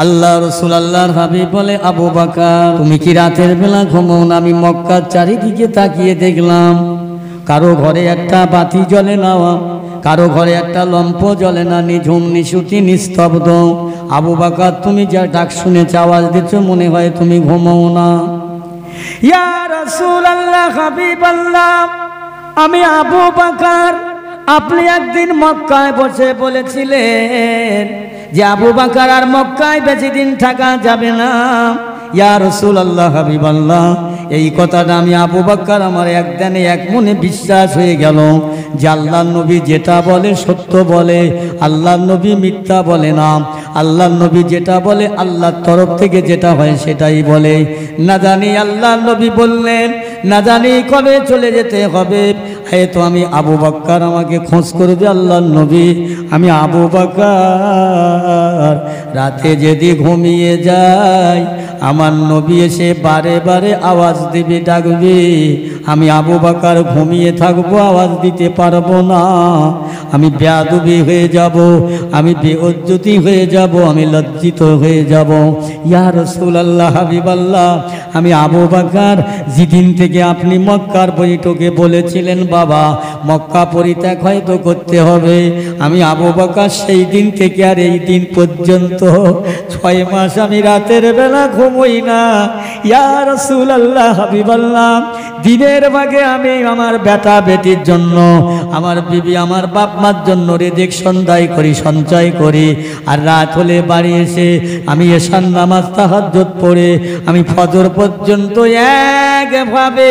আল্লাহ রসুল আল্লাহর হাবিব বলে, আবু বকর তুমি কি রাতের বেলা ঘুমাও না? আমি মক্কার চারিদিকে তাকিয়ে দেখলাম কারো ঘরে একটা বাতি জ্বলে না, কারো ঘরে একটা লম্প জ্বলে না, নিঝুম নিশুতি নিস্তব্ধ। আবু বকর তুমি যা ডাক শুনেছ, আওয়াজ দিচ্ছ, মনে হয় তুমি ঘুমাও না। ইয়া রাসূলুল্লাহ, হাবিবাল্লাহ, আমি আবু বকর। আপনি একদিন মক্কায় বসে বলেছিলেন যে আবু বকর আর মক্কায় বেশি দিন থাকা যাবে না। ইয়া রাসূলুল্লাহ, হাবিবাল্লাহ, এই কথাটা আমি আবু বকর আমার একদিনে এক মনে বিশ্বাস হয়ে গেল যে আল্লাহর নবী যেটা বলে সত্য বলে, আল্লাহর নবী মিথ্যা বলে না। আল্লাহর নবী যেটা বলে আল্লাহর তরফ থেকে যেটা হয় সেটাই বলে। না জানি আল্লাহর নবী বললেন, না জানি কবে চলে যেতে হবে। হয়তো আমি আবু বকর, আমাকে খোঁজ করবে আল্লাহর নবী। আমি আবু বকর রাতে যদি ঘুমিয়ে যাই, আমার নবী এসে বারে বারে আওয়াজ দিবে, ডাকবে। আমি আবু বকর ঘুমিয়ে থাকবো, আওয়াজ দিতে পারবো না। আমি বেয়াদবি হয়ে যাব, আমি বেইজ্জতি হয়ে যাব, আমি লজ্জিত হয়ে যাব। ইয়া রাসূলুল্লাহ, হাবিবাল্লাহ, আমি আবু বকর যেদিন থেকে আপনি মক্কার বৈঠকে বলেছিলেন বাবা মক্কা পরিত্যাগ হয়তো করতে হবে, আমি আবু বকর সেই দিন থেকে আর এই দিন পর্যন্ত 6 মাস আমি রাতের বেলা ঘুমোই না। ইয়া রাসূলুল্লাহ, হাবিবাল্লাহ, দিনের ভাগে আমি আমার বেটা বেটির জন্য, আমার বিবি, আমার বাপ মার জন্য রিজিক সঞ্চয় করি। আর রাত হলে বাড়ি এসে আমি এশার নামাজ তাহাজ্জুদ পড়ে আমি ফজর পর্যন্ত একভাবে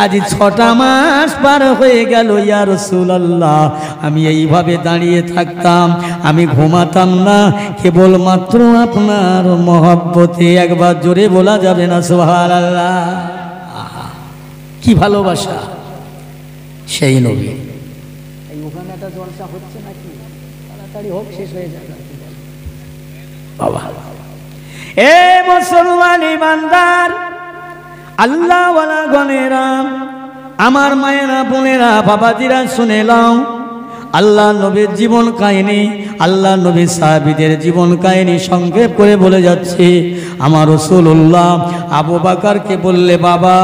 আজ 6টা মাস পার হয়ে গেল। ইয়া রাসূলুল্লাহ, আমি এইভাবে দাঁড়িয়ে থাকতাম, আমি ঘুমাতাম না, কেবলমাত্র আপনার মহব্বতে। একবার জোরে বলা যাবে না সুবহানাল্লাহ? কি ভালোবাসা সেই নবী। এই ওখানে একটা জলসা হচ্ছে নাকি? তাড়াতাড়ি হোক, শেষ হয়ে যাবে বাবা। এ মুসলমান ইমানদার, আল্লাহ ওয়ালা গণেরা, আমার মায়েরা, বোনেরা, বাবাজিরা, শুনে নাও। আল্লাহ নবীর জীবন কাহিনী, আল্লাহ নবীর সাহাবীদের জীবন কাহিনী সংক্ষেপ করে বলে যাচ্ছে। আমার রাসূলুল্লাহ আবু বকরকে বললে, বাবা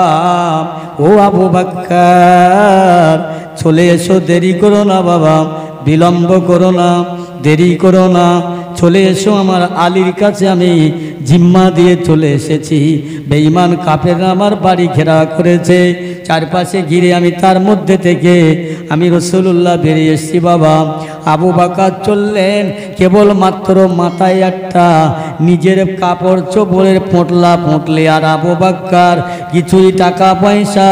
ও আবু বকর, চলে এসো, দেরি করো না বাবা, বিলম্ব করো না, দেরি করো না, চলে এসো। আমার আলীর কাছে আমি জিম্মা দিয়ে চলে এসেছি। বেঈমান কাফেররা আমার বাড়ি ঘেরা করেছে, চারপাশে ঘিরে আমি তার মধ্যে থেকে আমি রাসূলুল্লাহ বেরিয়ে এসেছি বাবা। আবু বকর চললেন, কেবলমাত্র মাথায় একটা নিজের কাপড় চোপড়ের পোঁটলা পোঁটলে। আর আবু বকর কিছুই টাকা পয়সা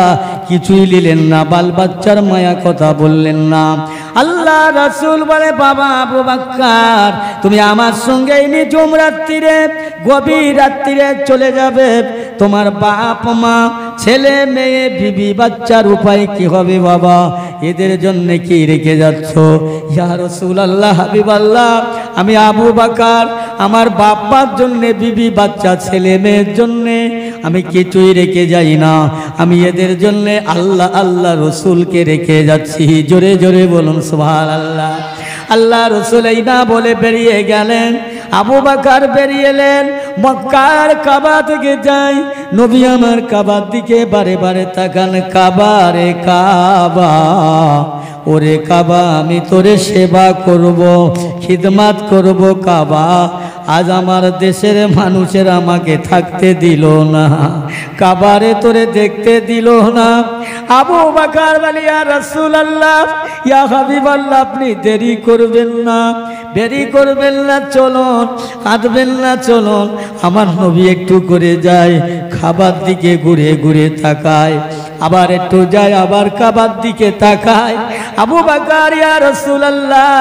কিছুই নিলেন না, বাল বাচ্চার মায়া কথা বললেন না। আল্লাহ রাসূল বলে, বাবা আবু বকর, তুমি আমার সঙ্গে নিঝুম রাত্রিরে, গভীর রাত্রিরে চলে যাবে। তোমার বাপ মা, ছেলে মেয়ে, বিবি বাচ্চার উপায় কি হবে বাবা? এদের জন্য কি রেখে যাচ্ছ? ইয়া রাসূলুল্লাহ, হাবিবাল্লাহ, আমি আবু বকর আমার বাবার জন্য, বিবি বাচ্চা ছেলে মেয়ের জন্য আমি কিছুই রেখে যাই না। আমি এদের জন্য আল্লাহ আল্লাহ রসুলকে রেখে যাচ্ছি। জোরে জোরে বলুন সুবহানাল্লাহ। আল্লাহ রসুল এই না বলে বেরিয়ে গেলেন। আবু বকর বেরিয়ে এলেন, মক্কার কাবা থেকে যাই। নবী আমার কাবার দিকে বারে বারে তাকান, কাবা রে কাবা, ওরে কাবা, আমি তোরে সেবা করব, খিদমাত করব কাবা। আজ আমার দেশের মানুষের আমাকে থাকতে দিল না, কাবারে তোরে দেখতে দিল না। আবু বকর বলে, ইয়া রাসূলুল্লাহ, ইয়া হাবিবাল্লাহ, আপনি দেরি করবেন না, দেরি করবেন না, চলুন, কাঁদবেন না, চলুন। আমার নবী একটু করে যায়, খাবার দিকে ঘুরে ঘুরে তাকায়, আবার একটু যায়, আবার কাবার দিকে তাকায়। আবু বকর, ইয়া রাসূলুল্লাহ,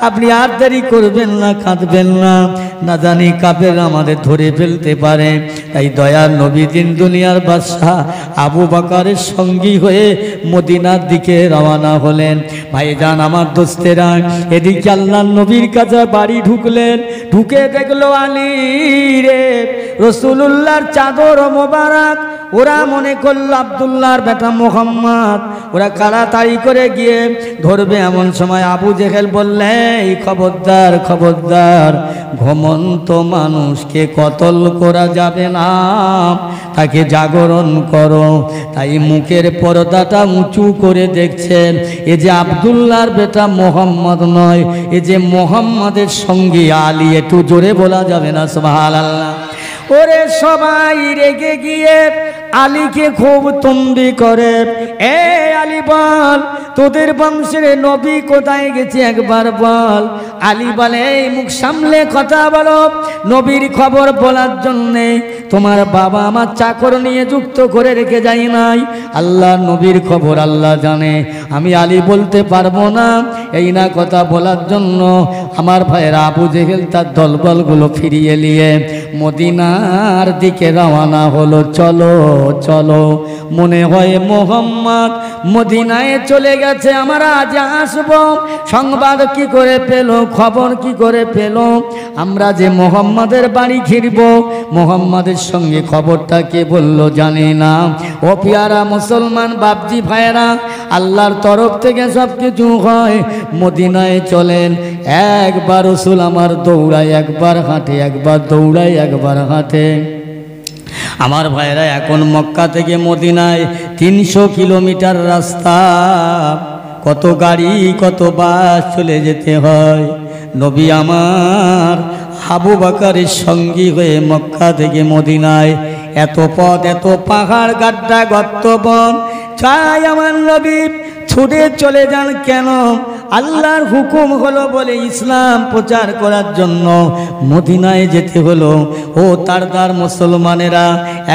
আপনি আর দেরি করবেন না, কাঁদবেন না, না জানি কাফের আমাদের ধরে ফেলতে পারে। তাই দয়ার নবী, দিন দুনিয়ার বাদশা, আবু বকরের সঙ্গী হয়ে মদিনার দিকে রওনা হলেন। ভাইজান আমার দোস্তেরা, এদিকে আল্লাহর নবীর কাছে বাড়ি ঢুকলেন, ঢুকে দেখলো আলী রে, রাসূলুল্লাহর চাদর মোবারক। ওরা মনে করল আব্দুল্লাহর বেটা মুহাম্মদ, ওরা তাড়াতাড়ি করে গিয়ে ধরবে। এমন সময় আবু জেহেল বললে, এই খবরদার খবরদার, ঘুমন্ত মানুষকে কতল করা যাবে না, তাকে জাগরণ করো। তাই মুখের পর্দাটা উঁচু করে দেখছেন, এ যে আব্দুল্লাহর বেটা মোহাম্মদ নয়, এ যে মোহাম্মদের সঙ্গী আলী। একটু জোরে বলা যাবে না সুবহানাল্লাহ? ওরে সবাই রেগে গিয়ে আলীকে খুব তন্বি করে, এ আলী বল, তোদের বংশের নবী কোথায় গেছে একবার বল। আলী বলে, এই মুখ সামলে কথা বলো, নবীর খবর বলার জন্যে তোমার বাবা আমার চাকর নিয়ে যুক্ত করে রেখে যাই নাই। আল্লাহ নবীর খবর আল্লাহ জানে, আমি আলী বলতে পারবো না। এই না কথা বলার জন্য আমার ভাইয়েরা আবু জেহেল তার দলবলগুলো ফিরিয়ে নিয়ে মদিনার দিকে রওনা হলো। চলো চলো, মনে হয় মোহাম্মদ মদিনায় চলে গেছে, আমরা আজ আসবো। সংবাদ কি করে পেল, খবর কি করে পেল? আমরা যে মোহাম্মদের বাড়ি ঘিরব, মোহাম্মদের সঙ্গে খবরটা কে বললো জানি না। ও পিয়ারা মুসলমান বাপজি ভাইয়েরা, আল্লাহর তরফ থেকে সব কিছু হয়। মদিনায় চলেন, একবার রসুল আমার দৌড়ায় একবার হাঁটে, একবার দৌড়ায় একবার হাঁটে। আমার ভাইরা, এখন মক্কা থেকে মদিনায় 300 কিলোমিটার রাস্তা, কত গাড়ি কত বাস চলে যেতে হয়। নবী আমার আবু বকরের সঙ্গী হয়ে মক্কা থেকে মদিনায় এত পথ, এত পাহাড় গাড্ডা গর্ত বন, চাই আমার নবী ছুটে চলে যান। কেন? আল্লাহর হুকুম হলো বলে ইসলাম প্রচার করার জন্য মদিনায় যেতে হলো। ও তারদার মুসলমানেরা,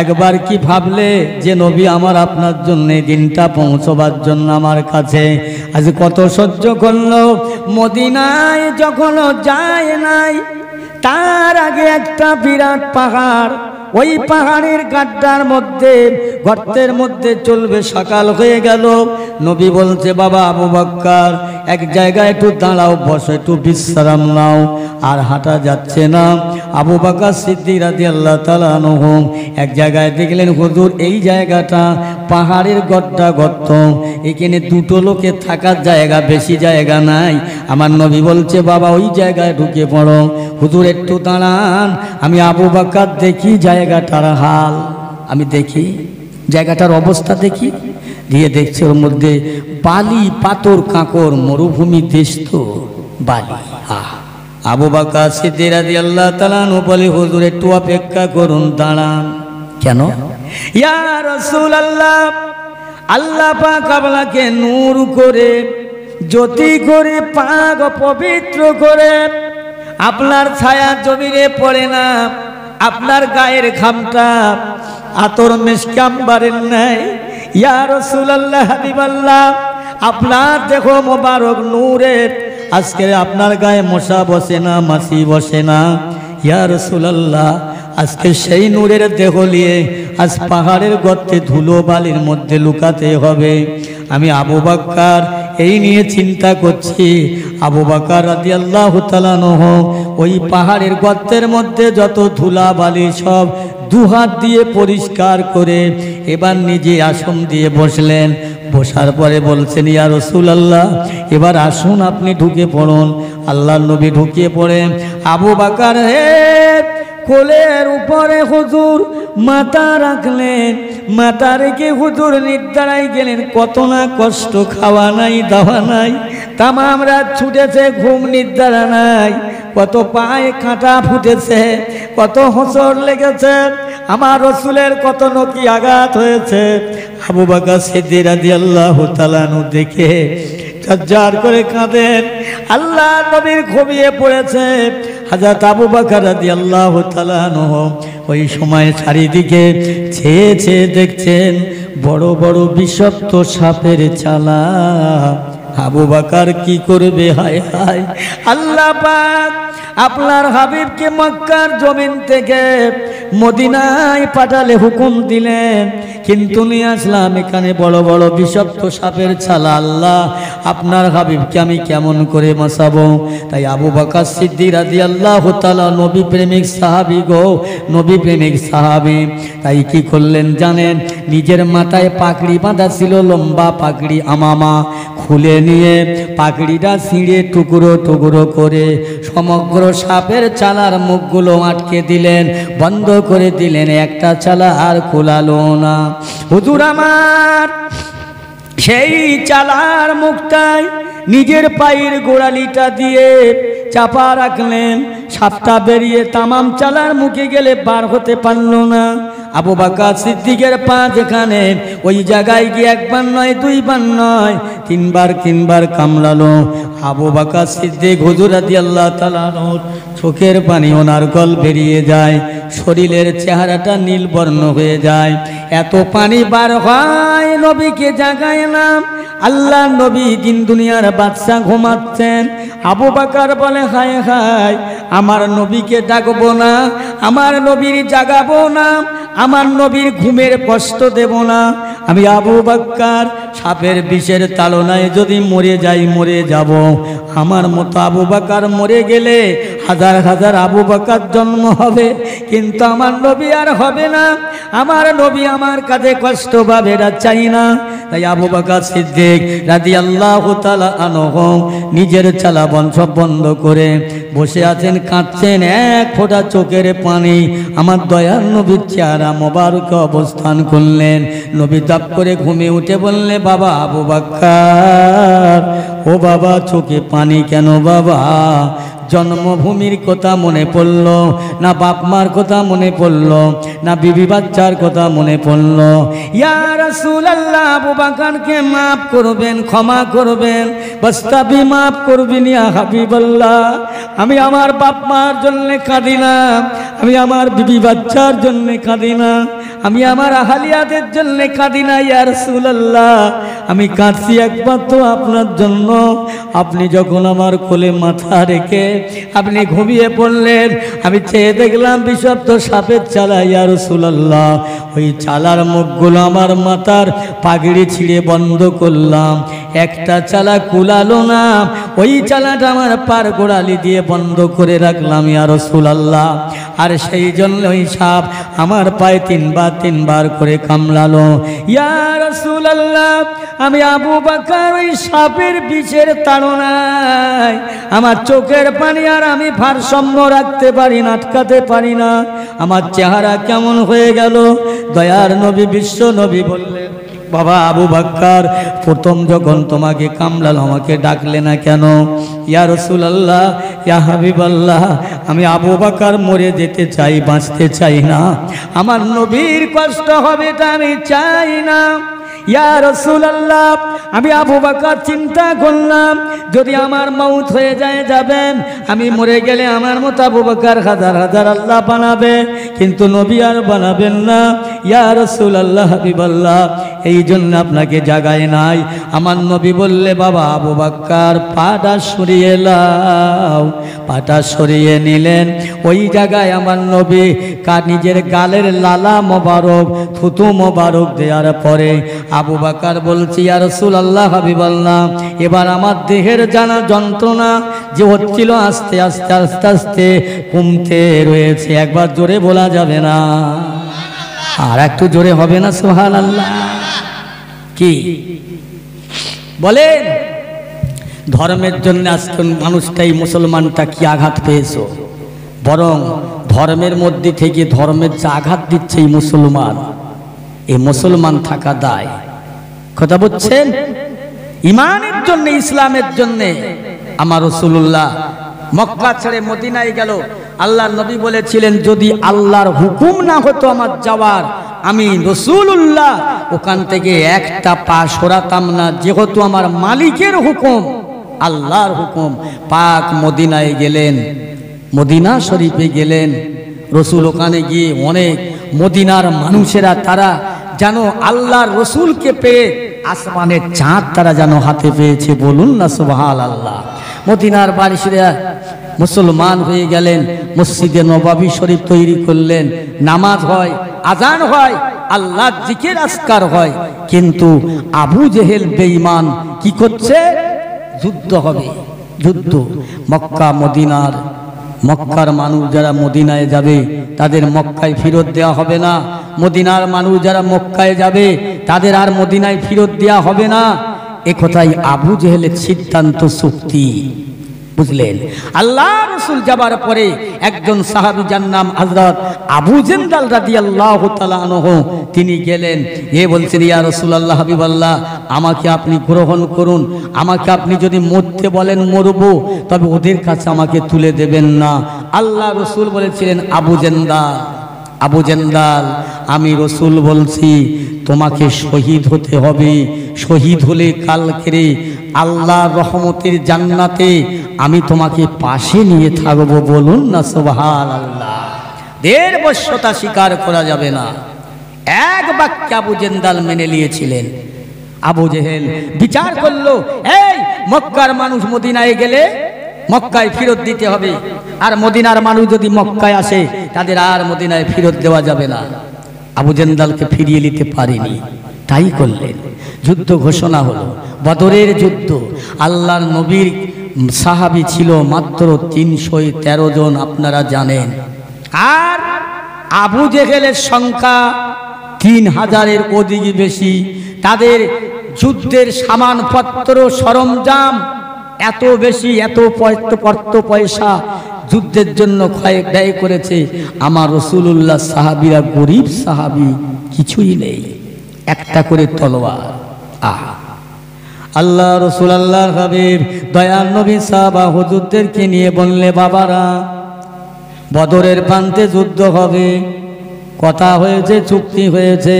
একবার কি ভাবলে যে নবী আমার আপনার জন্য দিনটা পৌঁছবার জন্য আমার কাছে আজ কত সহ্য করলো। মদিনায় যখন যায় নাই, তার আগে একটা বিরাট পাহাড়, ওই পাহাড়ের গাড্ডার মধ্যে গর্তের মধ্যে চলবে। সকাল হয়ে গেল, নবী বলছে, বাবা আবু বকর, এক জায়গায় একটু দাঁড়াও, বসো, একটু বিশ্রাম নাও, আর হাঁটা যাচ্ছে না। আবু বকর সিদ্দিক রাদিয়াল্লাহু তাআলা আনহু এক জায়গায় দেখলেন, হুজুর এই জায়গাটা পাহাড়ের গর্তা গর্ত, এখানে দুটো লোকের থাকার জায়গা, বেশি জায়গা নাই। আমার নবী বলছে, বাবা ওই জায়গায় ঢুকে পড়ো। হুজুর একটু দাঁড়ান, আমি আবু বকর দেখি জায়গাটার হাল, আমি দেখি জায়গাটার অবস্থা দেখি। দিয়ে দেখছে ওর মধ্যে বালি পাথর কাঁকর, মরুভূমি দেশ তো বালি। আবু বকর সিদ্দিক রাদিয়াল্লাহু তাআলা আনহু বলে, হুজুর একটু অপেক্ষা করুন, দাঁড়ান। কেন? ইয়া রাসূলুল্লাহ, আল্লাহ পাক আপনাকে নূর করে, জ্যোতি করে, পাক পবিত্র করে, আপনার ছায়া জমিনে পড়ে না, আপনার গায়ের ঘামটা আতর মিশক আম্বারের নাই। ইয়া রাসূলুল্লাহ, হাবিবাল্লাহ, আপনার দেখো মোবারক নূরের, আজকে আপনার গায়ে মশা বসে না, মাছি বসে না। ইয়া রাসূলুল্লাহ, আজকে সেই নূরের দেহ নিয়ে আজ পাহাড়ের গর্তে ধুলো বালির মধ্যে লুকাতে হবে। আমি আবু বকর এই নিয়ে চিন্তা করছি। আবু বকর রাদিয়াল্লাহু তাআলা আনহু ওই পাহাড়ের গর্তের মধ্যে যত ধুলা বালি সব দুহাত দিয়ে পরিষ্কার করে এবার নিজে আসন দিয়ে বসলেন। বসার পরে বলছেন, ইয়া রাসূলুল্লাহ, এবার আসুন আপনি ঢুকে পড়ুন। আল্লাহর নবী ঢুকে পড়ে, আবু বকর হে কোলের উপরে হুজুর মাথা রাখলেন। মাথা রেখে হুজুর নিদ্রায় গেলেন। কত না কষ্ট, খাওয়া নাই, দাওয়া নাই, তামাম রাত ছুটেছে, ঘুম নিদ্রা নাই, কত পায়ে কাঁটা ফুটেছে, কত হোঁচট লেগেছে, আমার রসুলের কত নকি আঘাত হয়েছে। আবু বকর সিদ্দিক রাদিয়াল্লাহু তাআলা আনহু দেখে ঝরঝর করে কাঁদেন। আল্লাহ নবীর ঘুমিয়ে পড়েছে। হযরত আবু বকর রাদিয়াল্লাহু তাআলা আনহু ওই সময় চারিদিকে চেয়ে চেয়ে দেখছেন বড় বড় বিষাক্ত সাপের চালা আবু বকর কি করবে? হায় হায়, আল্লাহ পাক আপনার হাবিবকে মক্কার জমিন থেকে মদিনায় পাঠালে হুকুম দিলেন, কিন্তু নিয়ে আসলাম এখানে বড় বড় বিষাক্ত সাপের ছালা। আল্লাহ আপনার হাবিবকে আমি কেমন করে বাঁচাবো? তাই আবু বকর সিদ্দিক রাদিয়াল্লাহু তাআলা নবী প্রেমিক সাহাবী গো, নবী প্রেমিক সাহাবী, তাই কি করলেন জানেন? নিজের মাথায় পাগড়ি বাঁধা ছিল, লম্বা পাগড়ি আমামা, খুলে নিয়ে পাগড়িটা ছিঁড়ে টুকরো টুকরো করে সমগ্র সাপের চালার মুখগুলো আটকে দিলেন, বন্ধ করে দিলেন, একটা চালা আর খোলালো না। হুজুর আমার সেই চালার মুখটায় নিজের পায়ের গোড়ালিটা দিয়ে চাপা রাখলেন, সাপটা বেরিয়ে তামাম চালার মুখে গেলে বার হতে পারল না। আবু বকর সিদ্দিকের পা যেখানে, ওই জায়গায় গিয়ে একবার নয় দুইবার নয় তিনবার কামড়ালো। আবু বকর সিদ্দিক হুজুর রাদিয়াল্লাহু তাআলা চোখের পানি ওনার গল বেরিয়ে যায়, শরীরের চেহারাটা নীলবর্ণ হয়ে যায়, এত পানি বার হয় নবীকে জাগায় না। আল্লাহ নবী দিন দুনিয়ার বাদশা ঘুমাচ্ছেন। আবু বকর বলে হায় হায়, আমার নবীকে ডাকবো না, আমার নবীর জাগাবো না, আমার নবীর ঘুমের কষ্ট দেব না। আমি আবু বকর সাপের বিষের তাড়নায় যদি মরে যাই মরে যাব। আমার মতো আবু বকর মরে গেলে হাজার হাজার আবু বকর জন্ম হবে, কিন্তু আমার নবী আর হবে না। আমার নবী আমার কাছে কষ্ট পাবে না, চাই না। তাই আবু বকর সিদ্দিক রাদিয়াল্লাহু তাআলা আনহু নিজের চালা সব বন্ধ করে বসে আছেন, কাঁদছেন, এক ফোঁটা চোখের পানি আমার দয়ার নবীর চেহারা মোবারক অবস্থান করলেন। নবী দাপ করে ঘুমিয়ে উঠে বললে, বাবা আবু বকর, ও বাবা চোখে পানি কেন বাবা? জন্মভূমির কথা মনে পড়ল না, বাপ মার কথা মনে পড়ল না, বিবি বাচ্চার কথা মনে পড়ল? ইয়া রাসূলুল্লাহ, আবু বকরকে মাফ করবেন, ক্ষমা করবেন, বাস্তাবি মাফ করবেন ইয়া হাবিবাল্লাহ। আমি আমার বাপ মার জন্য কাঁদি না, আমি আমার বিবি বাচ্চার জন্য কাঁদি না, আমি আমার আহালিয়াদের জন্য কাঁদি না ইয়া রাসূলুল্লাহ। আমি কাঁদছি একমাত্র আপনার জন্য। আপনি যখন আমার কোলে মাথা রেখে আপনি ঘুমিয়ে পড়লেন, আমি চেয়ে দেখলাম বিষাক্ত সাপের চালা ইয়া রাসূলুল্লাহ। ওই চালার মুখগুলো আমার মাথার পাগড়ি ছিঁড়ে বন্ধ করলাম, একটা চালা কুলালো না, ওই চালাটা আমার পার গোড়ালি দিয়ে বন্ধ করে রাখলাম ইয়া রাসূলুল্লাহ। আর সেই জন্য ওই সাপ আমার পায়ে তিনবার করে কামড়ালো ইয়া রাসূলুল্লাহ। আমি আবু বকর ওই সাপের বিষের তাড়নায় আমার চোখের পানি আর আমি ভারসাম্য রাখতে পারি না, আটকাতে পারি না। আমার চেহারা কেমন হয়ে গেল? দয়ার নবী বিশ্ব নবী বললেন, বাবা আবু বকর, প্রথম যখন তোমাকে কামড়ালো আমাকে ডাকলে না কেন? ইয়া রাসূলুল্লাহ, ইয়া হাবিবাল্লাহ, আমি আবু বকর মরে যেতে চাই, বাঁচতে চাই না, আমার নবীর কষ্ট হবে তা আমি চাই না। ইয়া রাসূলুল্লাহ, আমি আবু বকর চিন্তা করলাম যদি আমার মওত হয়ে যায় যাবেন, আমি মরে গেলে আমার মতো আবু বকর হাজার হাজার আল্লাহ বানাবে, কিন্তু নবী আর বানাবেন না। ইয়া রাসূলুল্লাহ, হাবিবাল্লাহ, এই জন্য আপনাকে জাগায় নাই। আমার নবী বললে, বাবা আবু বকর পাটা সরিয়ে লাও। পাটা সরিয়ে নিলেন, ওই জায়গায় আমার নবী নিজের গালের লালা মোবারক থুতু মোবারক দেওয়ার পরে আবু বকর বলছি, ইয়া রাসূলুল্লাহ, হাবিবাল্লাহ, এবার আমার দেহের জানা যন্ত্রণা যে হচ্ছিল আস্তে আস্তে আস্তে আস্তে কমতে রয়েছে। একবার জোরে বলা যাবে না? আর একটু জোরে হবে না? সুবহানাল্লাহ। কি বলেন? ধর্মের জন্য আজকে মানুষটাই মুসলমানটা কি আঘাত পেয়েছো? বরং ধর্মের মধ্যে থেকে ধর্মের যে আঘাত দিচ্ছে এই মুসলমান, এই মুসলমান থাকা দায়। কথা বলছেন? ইমানের জন্য, ইসলামের জন্য আমার রাসূলুল্লাহ মক্কা ছেড়ে মদিনায় গেল। আল্লাহর নবী বলেছিলেন, যদি আল্লাহর হুকুম না হতো আমার যাওয়ার, আমি রাসূলুল্লাহ ওখান থেকে একটা পা সরাতাম না। যেহেতু আমার মালিকের হুকুম, আল্লাহর হুকুম, পাক মদিনায় গেলেন, মদিনা শরীফে গেলেন। রসুল ওখানে গিয়ে অনেক মদিনার মানুষেরা তারা যেন আল্লাহর রসুলকে পেয়ে আসমানের চাঁদ তারা যেন হাতে পেয়েছে, বলুন না সুবহানাল্লাহ। মদিনার বারিশরা মুসলমান হয়ে গেলেন, মসজিদে নববী শরীফ তৈরি করলেন, নামাজ হয়, আজান হয়, আল্লাহর জিকির আজকার হয়। কিন্তু আবু জেহেল বেঈমান কি করছে? যুদ্ধ হবে, যুদ্ধ। মক্কার মানুষ যারা মদিনায় যাবে তাদের মক্কায় ফেরত দেওয়া হবে না। মদিনার মানুষ যারা মক্কায় যাবে তাদের আর মদিনায় ফেরত দেওয়া হবে না। এ কথাই আবু জেহেলের সিদ্ধান্ত, চুক্তি, বুঝলেন? আল্লাহ রাসূল যাবার পরে একজন সাহাবী যার নাম হযরত আবু জেন্দাল রাদিয়াল্লাহু তাআলা আনহু, তিনি গেলেন, এ বলছেন, ইয়া রাসূলুল্লাহ, হাবিবাল্লাহ, আমাকে আপনি গ্রহণ করুন, আমাকে আপনি যদি মরতে বলেন মরব, তবে ওদের কাছে আমাকে তুলে দেবেন না। আল্লাহ রাসূল বলেছিলেন, আবু জেন্দাল, আমি রাসূল বলছি তোমাকে শহীদ হতে হবে। শহীদ হলে কালকে আল্লাহর রহমতের জান্নাতে আমি তোমাকে পাশে নিয়ে থাকবো, বলুন না সুবহানাল্লাহ। ১.৫ বর্ষতা স্বীকার করা যাবে না। এক বাক্যে আবু জেন্দাল মেনে নিয়েছিলেন। আবু জেহেল বিচার করলো, এই মক্কার মানুষ মদিনায় গেলে মক্কায় ফেরত দিতে হবে, আর মদিনার মানুষ যদি মক্কায় আসে তাদের আর মদিনায় ফেরত দেওয়া যাবে না। আবু জেন্দালকে ফিরিয়ে নিতে পারেনি, তাই করলেন। যুদ্ধ ঘোষণা হলো, বদরের যুদ্ধ। আল্লাহর নবীর সাহাবী ছিল মাত্র ৩১৩ জন, আপনারা জানেন। আর আবু জেহেলের সংখ্যা ৩,০০০-এর অধিক বেশি। তাদের যুদ্ধের সামানপত্র সরঞ্জাম এত বেশি, এত পয়সা যুদ্ধের জন্য ব্যয় করেছে। আমার রাসূলুল্লাহ সাহাবীরা গরিব সাহাবী, কিছুই নেই, একটা করে তলোয়ার। আল্লাহ রাসূল, আল্লাহর হাবিব, দয়ার নবী সাহাবা হুজুরদেরকে নিয়ে বললে, বাবারা, বদরের প্রান্তে যুদ্ধ হবে, কথা হয়েছে, চুক্তি হয়েছে।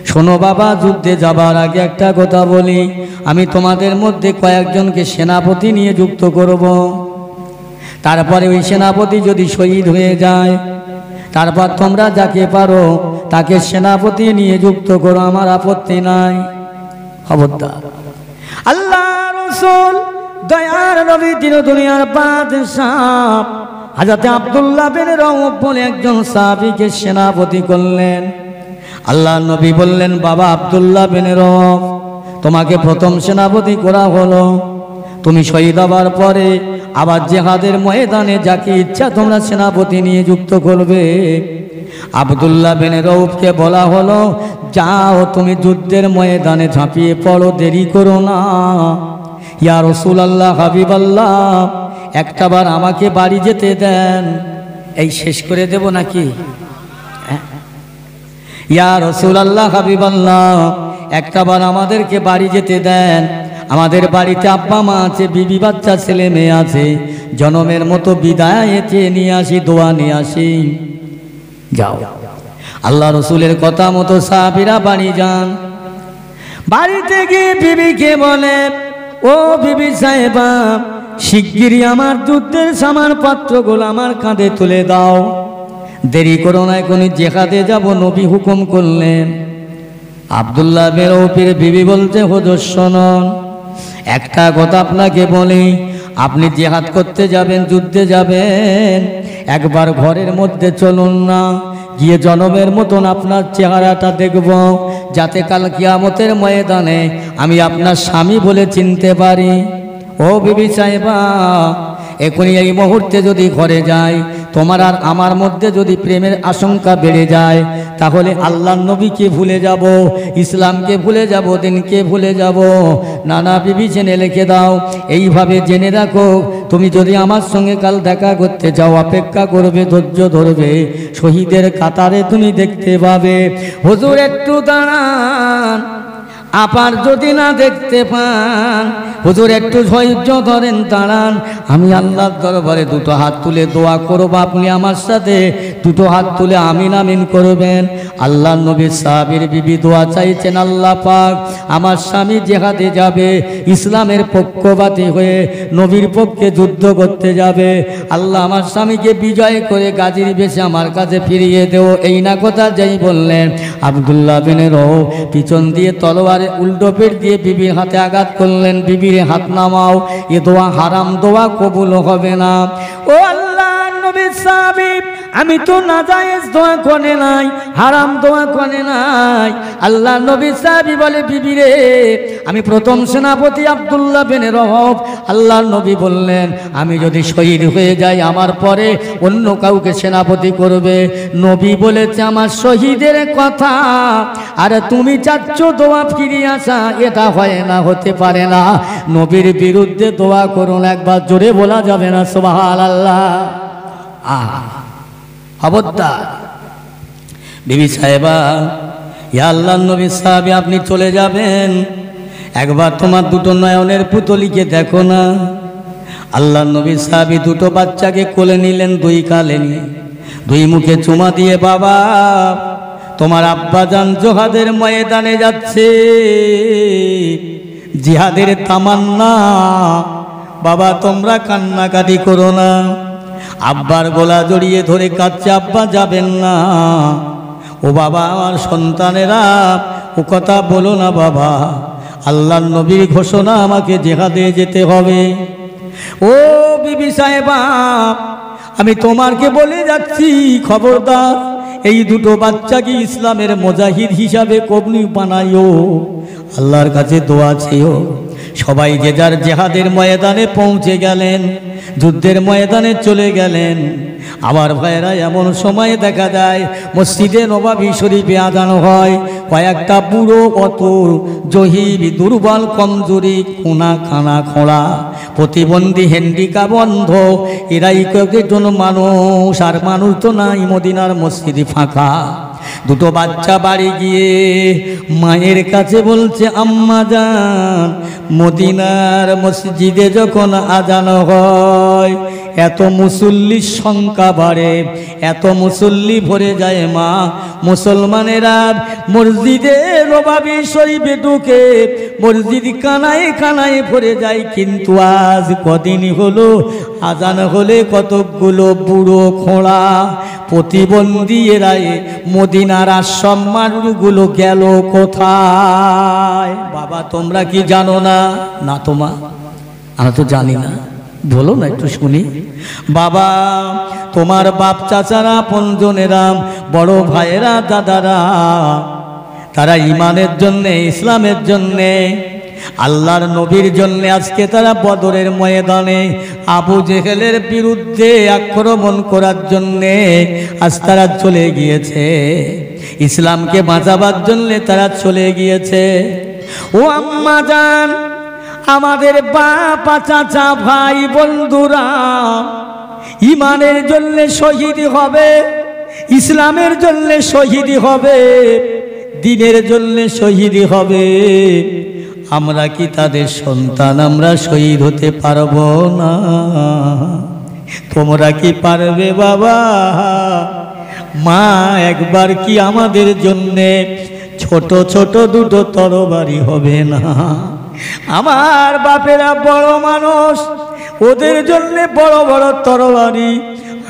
শোনো বাবা, যুদ্ধে যাবার আগে একটা কথা বলি, আমি তোমাদের মধ্যে কয়েকজনকে সেনাপতি নিয়ে যুক্ত করব। তারপরে ওই সেনাপতি যদি শহীদ হয়ে যায়, তারপর তোমরা যাকে পারো তাকে সেনাপতি নিয়ে যুক্ত করো, আমার আপত্তি নাই। খবরদার। আল্লাহ রাসূল, দয়ার নবী, দিন দুনিয়ার বাদশাহ হযরত আব্দুল্লাহ বিন রওফ বলে একজন সাহাবীকে সেনাপতি করলেন। আল্লাহ নবী বললেন, বাবা আব্দুল্লাহ বিন রওফ, তোমাকে প্রথম সেনাপতি করা হলো। তুমি শহীদ হবার পরে আবার জিহাদের ময়দানে যাকে ইচ্ছা তোমরা সেনাপতি নিয়ে যুক্ত করবে। আব্দুল্লাহ বিন রওফকে বলা হলো, যাও তুমি যুদ্ধের ময়দানে ঝাঁপিয়ে পড়ো, দেরি করো না। ইয়া রাসূলুল্লাহ, হাবিবাল্লাহ, একটাবার আমাকে বাড়ি যেতে দেন। এই শেষ করে দেব নাকি? ইয়া রাসূলুল্লাহ, হাবিবাল্লাহ, একটাবার আমাদেরকে বাড়ি যেতে দেন। আমাদের বাড়িতে আব্বা মা আছে, বিবি বাচ্চা, ছেলে মেয়ে আছে। জনমের মতো বিদায় চেয়ে নিয়ে আসি, দোয়া নিয়ে আসি। যাও। আল্লাহ রসুলের কথা মতো সাহাবীরা বাড়ি যান। বাড়িতে গিয়ে বিবিকে বলে, ও বিবি সাহেবা, শিগগিরই আমার যুদ্ধের সামান পাত্রগুলো আমার কাঁধে তুলে দাও, দেরি করো না, এখনই জিহাদে যাব, নবী হুকুম করলেন। আব্দুল্লাহ বিন রওফের বিবি বলতে, হুজুর শুনুন, একটা কথা আপনাকে বলি, আপনি জিহাদ করতে যাবেন, যুদ্ধে যাবেন, একবার ঘরের মধ্যে চলুন না, গিয়ে জনমের মতন আপনার চেহারাটা দেখব, যাতে কাল কিয়ামতের ময়দানে আমি আপনার স্বামী বলে চিনতে পারি। ও বিবি সাহেবা, এখনই এই মুহূর্তে যদি ঘরে যাই, তোমার আর আমার মধ্যে যদি প্রেমের আশঙ্কা বেড়ে যায়, তাহলে আল্লাহর নবীকে ভুলে যাব, ইসলামকে ভুলে যাব, দিনকে ভুলে যাব। নানা বিবি জেনে লিখে দাও, এইভাবে জেনে রাখো, তুমি যদি আমার সঙ্গে কাল দেখা করতে যাও, অপেক্ষা করবে, ধৈর্য ধরবে, শহীদের কাতারে তুমি দেখতে পাবে। হুজুর একটু দাঁড়ান, আপার যদি না দেখতে পান, হুজুর একটু ধৈর্য ধরেন, দাঁড়ান, আমি আল্লাহর দরবারে দুটো হাত তুলে দোয়া করব, আপনি আমার সাথে দুটো হাত তুলে আমিন আমিন করবেন। আল্লাহ নবী সাহাবীর বিবি দোয়া চাইছেন, আল্লাহ পাক আমার স্বামী জিহাদে যাবে, ইসলামের পক্ষপাতী হয়ে নবীর পক্ষে যুদ্ধ করতে যাবে, আল্লাহ আমার স্বামীকে বিজয় করে গাজীর বেশে আমার কাছে ফিরিয়ে দেও। এই না কথা যেই বললেন, আব্দুল্লাহ বিন রওফ পিছন দিয়ে তলোয়ারে উল্টো পেট দিয়ে বিবির হাতে আঘাত করলেন, বিবির হাত নামাও, এ দোয়া হারাম দোয়া, কবুল হবে না। ও আল্লাহ নবীর সাহাবী, আমি তো নাজায়েজ দোয়া করে নাই, হারাম দোয়া করে নাই। আল্লাহ নবী সাহাবী বলে, বিবি রে, আমি প্রথম সেনাপতি আব্দুল্লাহ বিন রওফ। আল্লাহ নবী বললেন, আমি যদি শহীদ হয়ে যাই আমার পরে অন্য কাউকে সেনাপতি করবে। নবী বলেছে আমার শহীদের কথা, আর তুমি চাচ্ছ দোয়া ফিরিয়ে আসা, এটা হয় না, হতে পারে না। নবীর বিরুদ্ধে দোয়া করুন, একবার জোরে বলা যাবে না সুবহানাল্লাহ। খবরদার বিবি সাহেবা, ইয়া আল্লাহর নবী সাহাবী, আপনি চলে যাবেন, একবার তোমার দুটো নয়নের পুতলিকে দেখো না। আল্লাহর নবী সাহাবী দুটো বাচ্চাকে কোলে নিলেন, দুই কালে নিয়ে দুই মুখে চুমা দিয়ে, বাবা তোমার আব্বাজান জিহাদের ময়দানে যাচ্ছে, জিহাদের তামান্না, বাবা তোমরা কান্নাকাটি করো না। আব্বার গলা জড়িয়ে ধরে কাঁদছে, আব্বা যাবেন না। ও বাবা আমার সন্তানেরা, ও কথা বলো না বাবা, আল্লাহর নবীর ঘোষণা, আমাকে জিহাদে যেতে হবে। ও বিবি সাহেবা, আমি তোমাকে বলে যাচ্ছি, খবরদার এই দুটো বাচ্চাকে ইসলামের মুজাহিদ হিসাবে কবনি বানাইও, আল্লাহর কাছে দোয়া চেয়েও। সবাই যে যার জিহাদের ময়দানে পৌঁছে গেলেন, যুদ্ধের ময়দানে চলে গেলেন। আমার ভাইয়েরা, এমন সময় দেখা যায় মসজিদে নববী শরীফে আজান হয়, কয়েকটা বুড়ো অতুর জহির, দুর্বল, কমজোরি, কোনা খানা খোঁড়া, প্রতিবন্ধী, হ্যান্ডিক্যাপ, অন্ধ, এরাই কয়েকজন মানুষ। আর মানুষ তো নাই, মদিনার মসজিদ ফাঁকা। দুটো বাচ্চা বাড়ি গিয়ে মায়ের কাছে বলছে, আম্মা জান, মদিনার মসজিদে যখন আজান হয় এত মুসল্লির সংখ্যা বাড়ে, এত মুসল্লি ভরে যায় মা, মুসলমানেরা মসজিদে নববী শরীফে ঢুকে মসজিদ কানায় কানায় ভরে যায়। কিন্তু আজ কদিন হলো আজান হলে কতকগুলো বুড়ো খোঁড়া প্রতিবন্ধী এরাই মদিনার আশ্রম মানুষগুলো গেল কোথায়? বাবা তোমরা কি জানো না? না তোমা, আমরা তো জানি না, বলো না একটু শুনি। বাবা তোমার বাপ চাচারা, আপনজনেরা, বড় ভাইয়েরা, দাদারা, তারা ইমানের জন্যে, ইসলামের জন্যে, আল্লাহর নবীর জন্যে আজকে তারা বদরের ময়দানে আবু জেহেলের বিরুদ্ধে আক্রমণ করার জন্যে আজ তারা চলে গিয়েছে, ইসলামকে বাঁচাবার জন্যে তারা চলে গিয়েছে। ও আম্মা জান, আমাদের বাপ চাচা ভাই বন্ধুরা ইমানের জন্য শহীদ হবে, ইসলামের জন্য শহীদ হবে, দ্বীনের জন্য শহীদ হবে। আমরা কি তাদের সন্তান? আমরা শহীদ হতে পারবো না? তোমরা কি পারবে বাবা? মা একবার কি আমাদের জন্যে ছোট ছোট দুটো তরবারি হবে না? আমার বাপেরা বড় মানুষ, ওদের জন্য বড় বড় তরবারি,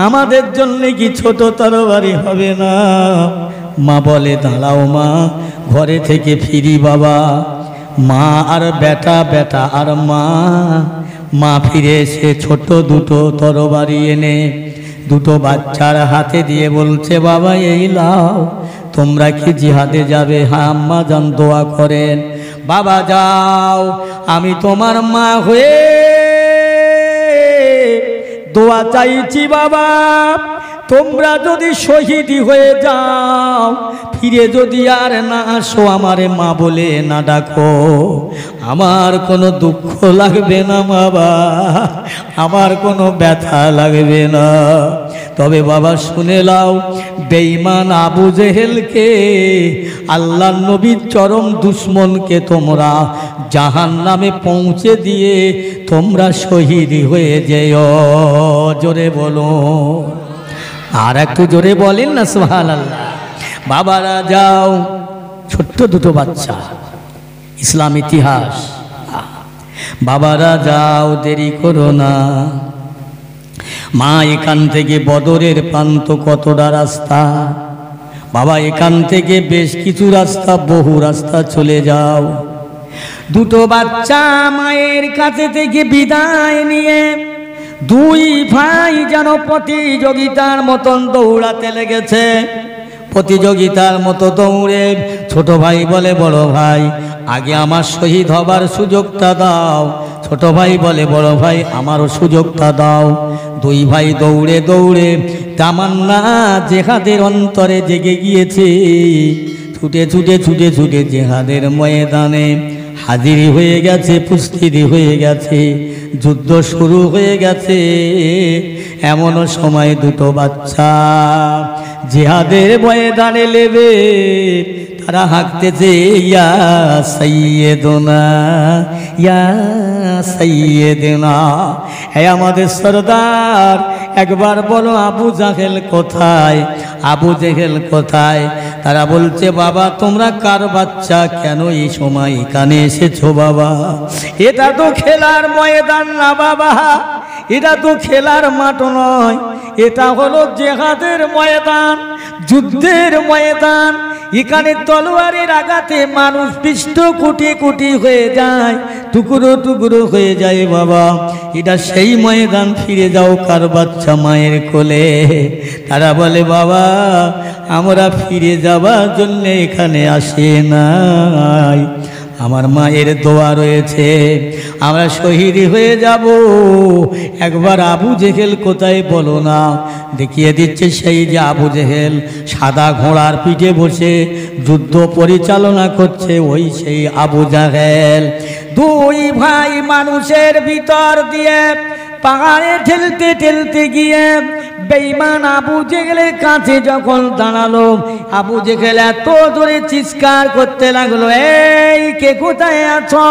আমাদের জন্য কি ছোট তরবারি হবে না? মা বলে, দাঁড়াও মা, ঘরে থেকে ফিরি বাবা। মা আর বেটা, বেটা আর মা ফিরে এসে ছোট দুটো তরবারি এনে দুটো বাচ্চার হাতে দিয়ে বলছে, বাবা এই লাও, তোমরা কি জিহাদে যাবে? হ্যাঁ আম্মা জান, দোয়া করেন। বাবা যাও, আমি তোমার মা হয়ে দোয়া চাইছি বাবা, তোমরা যদি শহীদ হয়ে যাও, ফিরে যদি আর না আসো, আমারে মা বলে না ডাকো, আমার কোনো দুঃখ লাগবে না বাবা, আমার কোনো ব্যথা লাগবে না। তবে বাবা শুনে লাও, বেঈমান আবু জেহেলকে, আল্লাহর নবীর চরম দুশ্মনকে তোমরা জাহান্নামে পৌঁছে দিয়ে তোমরা শহীদ হয়ে যেও। জোরে বলো, আর একটু জোরে বলেন না সুবহানাল্লাহ। বাবারা যাও, ছোট্ট দুটো বাচ্চা, ইসলাম ইতিহাস। বাবারা যাও, দেরি করো না। মা এখান থেকে বদরের প্রান্ত কতটা রাস্তা, বাবা এখান থেকে বেশ কিছু রাস্তা, বহু রাস্তা চলে যাও। দুটো বাচ্চা মায়ের কাছে থেকে বিদায় নিয়ে দুই ভাই যেন প্রতিযোগিতার মতন দৌড়াতে লেগেছে। প্রতিযোগিতার মতো দৌড়ে ছোট ভাই বলে, বড় ভাই আগে আমার শহীদ হবার সুযোগটা দাও। ছোট ভাই বলে, বড় ভাই আমারও সুযোগটা দাও। দুই ভাই দৌড়ে দৌড়ে তামান্না জেহাদের অন্তরে জেগে গিয়েছে। ছুটে ছুটে ছুটে ছুটে জেহাদের ময়দানে হাজির হয়ে গেছে, প্রস্তুতি হয়ে গেছে, যুদ্ধ শুরু হয়ে গেছে। এমনও সময় দুটো বাচ্চা জিহাদের ময়দানে নেবে, তারা হাঁকতেছে, ইয়া সাইয়েদনা, ইয়া সাইয়েদনা, হে আমাদের সরদার, একবার বলো আবু জাহেল কোথায়, আবু জেহেল কোথায়? তারা বলছে, বাবা তোমরা কার বাচ্চা, কেন এই সময় এখানে এসেছো বাবা? এটা তো খেলার ময়দান না বাবা, এটা তো খেলার মাঠ নয়, এটা হলো জেহাদের ময়দান, যুদ্ধের ময়দান। এখানে তলোয়ারের আঘাতে মানুষ পিষ্ট কোটি কোটি হয়ে যায়, টুকরো টুকরো হয়ে যায় বাবা। এটা সেই ময়দান, ফিরে যাও কার বাচ্চা মায়ের কোলে। তারা বলে, বাবা আমরা ফিরে যাবার জন্য এখানে আসে নাই, আমার মায়ের দোয়া রয়েছে, আমরা শহীদ হয়ে যাব। একবার আবু জেহেল কোথায় বলো না, দেখিয়ে দিচ্ছে সেই যে আবু জেহেল সাদা ঘোড়ার পিঠে বসে যুদ্ধ পরিচালনা করছে, ওই সেই আবু জাহেল। দুই ভাই মানুষের ভিতর দিয়ে পাহাড়ে ঠেলতে ঠেলতে গিয়ে বেঈমান আবু জেহেলের কাছে যখন দাঁড়ালো, আবু জেহেল এত জোরে চিৎকার করতে লাগলো, এই কে কোথায় আছো,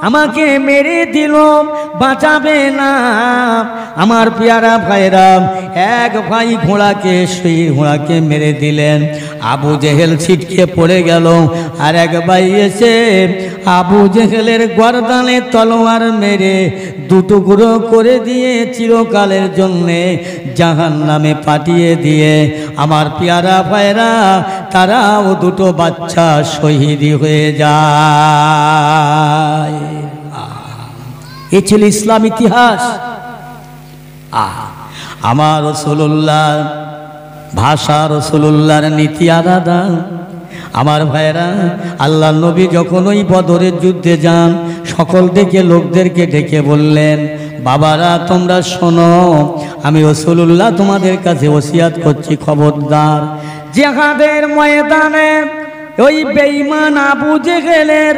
আমাকে মেরে দিল, বাঁচাবে না। আমার পেয়ারা ভাইরা, এক ভাই ঘোড়াকে, সেই ঘোড়াকে মেরে দিলেন, আবু জেহেল ছিটকে পড়ে গেল। আর এক ভাই এসে আবু জেহেলের গর্দানে তলোয়ার মেরে দুটুকরো করে দিয়ে চিরকালের জন্যে জাহান্নামে পাঠিয়ে দিয়ে, আমার পেয়ারা ভাইরা তারাও দুটো বাচ্চা শহীদ হয়ে যায়। এ ছিল ইসলাম ইতিহাস। আমার রাসূলুল্লাহ ভাষা, রাসূলুল্লাহর নীতি আলাদা। আমার ভাইরা, আল্লাহ নবী যখন ওই বদরের যুদ্ধে যান, সকল ডেকে লোকদেরকে ডেকে বললেন, বাবারা তোমরা শোনো, আমি রাসূলুল্লাহ তোমাদের কাছে ওসিয়াত করছি, খবরদার জিহাদের ময়দানে ওই বেঈমান আবু জেহেলের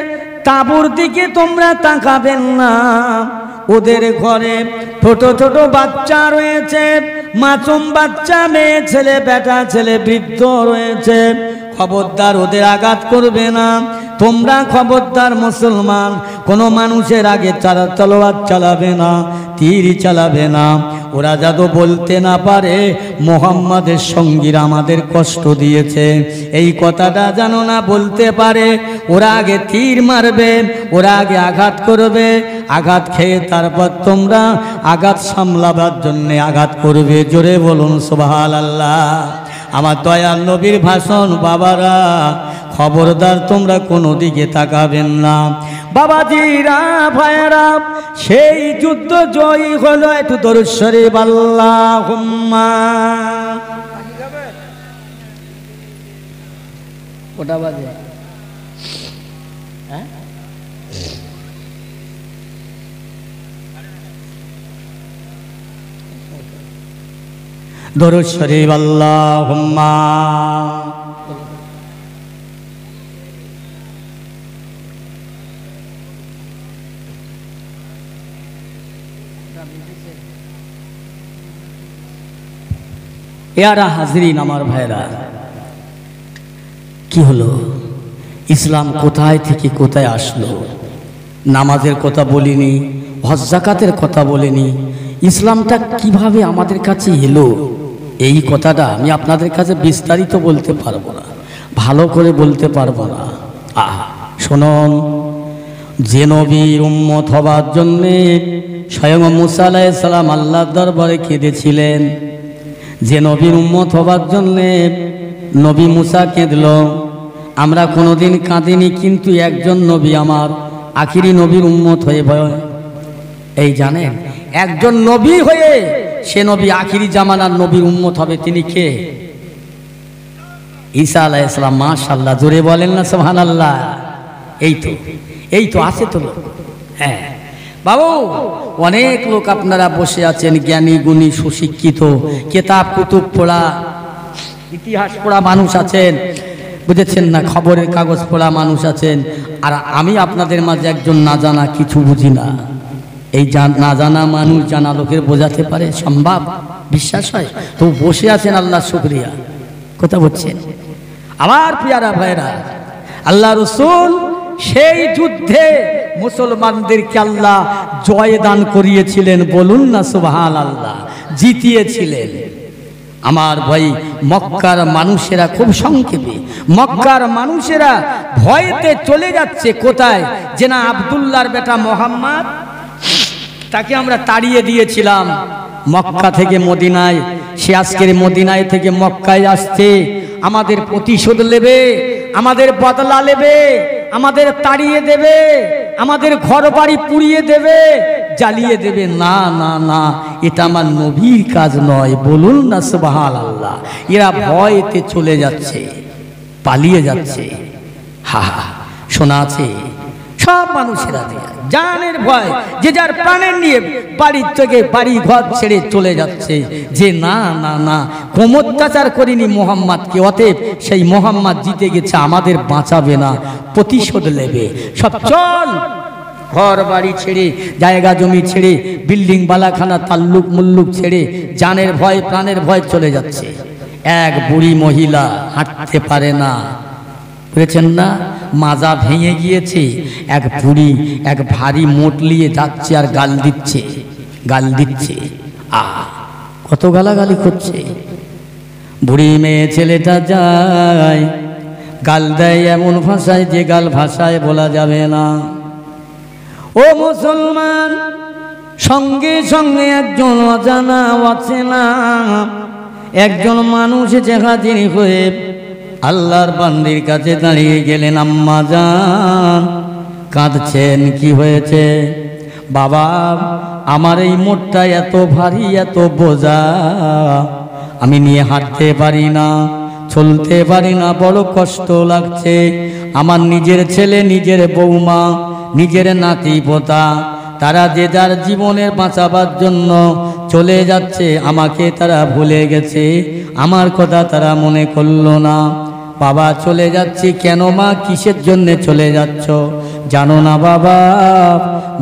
তাঁবুর দিকে তোমরা তাকাবেন না। ওদের ঘরে ছোট ছোট বাচ্চা রয়েছে, মাসুম বাচ্চা, মেয়ে ছেলে, বেটা ছেলে, বৃদ্ধ রয়েছে, খবরদার ওদের আঘাত করবে না। তোমরা খবরদার মুসলমান, কোনো মানুষের আগে তলোয়ার চালাবে না, তীর চালাবে না। ওরা যাতে বলতে না পারে মুহাম্মাদের সঙ্গীরা আমাদের কষ্ট দিয়েছে, এই কথাটা যেন না বলতে পারে। ওরা আগে তীর মারবে, ওরা আগে আঘাত করবে, আঘাত খেয়ে তারপর তোমরা আঘাত সামলাবার জন্যে আঘাত করবে। জোরে বলুন সুবহানাল্লাহ। আমার দয়াল নবীর ভাষণ। বাবারা খবরদার তোমরা কোনো দিকে তাকাবেন না। বাবাজিরা ভাইয়েরা, সেই যুদ্ধ জয়ী হলো। একটু দরুদ শরীফ আল্লাহুম্মা। ওটা বাজে, হ্যাঁ দরুদ শরীফ আল্লাহুম্মা। ইয়ারা হাজরিন, আমার ভাইরা, কি হলো? ইসলাম কোথায় থেকে কোথায় আসলো? নামাজের কথা বলিনি, হজ যাকাতের কথা বলিনি, ইসলামটা কিভাবে আমাদের কাছে এলো, এই কথাটা আমি আপনাদের কাছে বিস্তারিত বলতে পারবো না। ভালো করে বলতে পারবো না। শুনুন, যে নবীর উম্মত হবার জন্যে স্বয়ং মুসা আলাইহিস সালাম আল্লাহর দরবারে কেঁদেছিলেন, যে নবীর উম্মত হবার জন্যে নবী মুসা কেঁদল, আমরা কোনোদিন কাঁদিনি, কিন্তু একজন নবী আমার আখিরি নবীর উম্মত হয়ে ভয়, এই জানেন একজন নবী হয়ে সে নবী আখিরি জামানার নবীর উম্মত হবে। তিনি কে? ঈসা আলাইহিস সালাম। মাশাআল্লাহ, জোরে বলেন না সুবহানাল্লাহ। এই তো আছে তো লোক। হ্যাঁ বাবু, অনেক লোক আপনারা বসে আছেন, জ্ঞানী গুণী সুশিক্ষিত, কিতাব কুতুব পড়া, ইতিহাস পড়া মানুষ আছেন, বুঝেছেন না, খবরের কাগজ পড়া মানুষ আছেন, আর আমি আপনাদের মাঝে একজন না জানা, কিছু বুঝি না। এই না জানা মানুষ জানা লোকের বোঝাতে পারে সম্ভব? বিশ্বাস হয়? তো বসে আছেন, আল্লাহ শুকরিয়া। কথা বলছেন আমার পিয়ারা ভাইরা, আল্লাহ রাসূল সেই যুদ্ধে মুসলমানদেরকে আল্লাহ জয় দান করিয়েছিলেন, বলুন না সুবহানাল্লাহ, জিতিয়েছিলেন। আমার ভাই, মক্কার মানুষেরা খুব সংক্ষেপে, মক্কার মানুষেরা ভয়েতে চলে যাচ্ছে কোথায়? যে না আব্দুল্লাহর বেটা মোহাম্মদ, তাকে আমরা তাড়িয়ে দিয়েছিলাম মক্কা থেকে মদিনায়, সে আজকের মদিনায় থেকে মক্কায় আসছে, আমাদের প্রতিশোধ নেবে, আমাদের বদলা নেবে, আমাদের তাড়িয়ে দেবে, আমাদের ঘর বাড়ি পুড়িয়ে দেবে, জ্বালিয়ে দেবে। না না না, এটা আমার নবীর কাজ নয়, বলুন না সুবহানাল্লাহ। এরা ভয়তে চলে যাচ্ছে, পালিয়ে যাচ্ছে। হা হা, শোনা আছে সব মানুষেরা জানের ভয়, যে যার প্রাণের নিয়ে বাড়ির থেকে বাড়ি ঘর ছেড়ে চলে যাচ্ছে, যে না না না, কম অত্যাচার করিনি মোহাম্মদকে, অতএব সেই মোহাম্মদ জিতে গেছে, আমাদের বাঁচাবে না, প্রতিশোধ নেবে। সব চল, ঘর বাড়ি ছেড়ে, জায়গা জমি ছেড়ে, বিল্ডিং বালাখানা তাল্লুক মুল্লুক ছেড়ে, জানের ভয় প্রাণের ভয় চলে যাচ্ছে। এক বুড়ি মহিলা হাঁটতে পারে না, বুঝেছেন না, মাজা ভেঙে গিয়েছে, এক বুড়ি এক ভারী মোট নিয়ে যাচ্ছে আর গাল দিচ্ছে, গাল দিচ্ছে। কত গালাগালি করছে। বুড়ি মেয়ে ছেলেটা যায়, গাল দেয় এমন ভাষায় যে গাল ভাষায় বলা যাবে না। ও মুসলমান, সঙ্গে সঙ্গে একজন অজানা অচেনা একজন মানুষ যে হাজির হয়ে আল্লাহর বান্দির কাছে দাঁড়িয়ে গেলেন। আম্মা জান, কাঁদছেন, কি হয়েছে? বাবা, আমার এই মোটটা এত ভারী, এত বোঝা, আমি নিয়ে হাঁটতে পারি না, চলতে পারি না, বড় কষ্ট লাগছে। আমার নিজের ছেলে, নিজের বৌমা, নিজের নাতি পোতা, তারা যে যার জীবনের বাঁচাবার জন্য চলে যাচ্ছে, আমাকে তারা ভুলে গেছে, আমার কথা তারা মনে করলো না। বাবা, চলে যাচ্ছি। কেন মা, কিসের জন্য চলে যাচ্ছ? জানো না বাবা,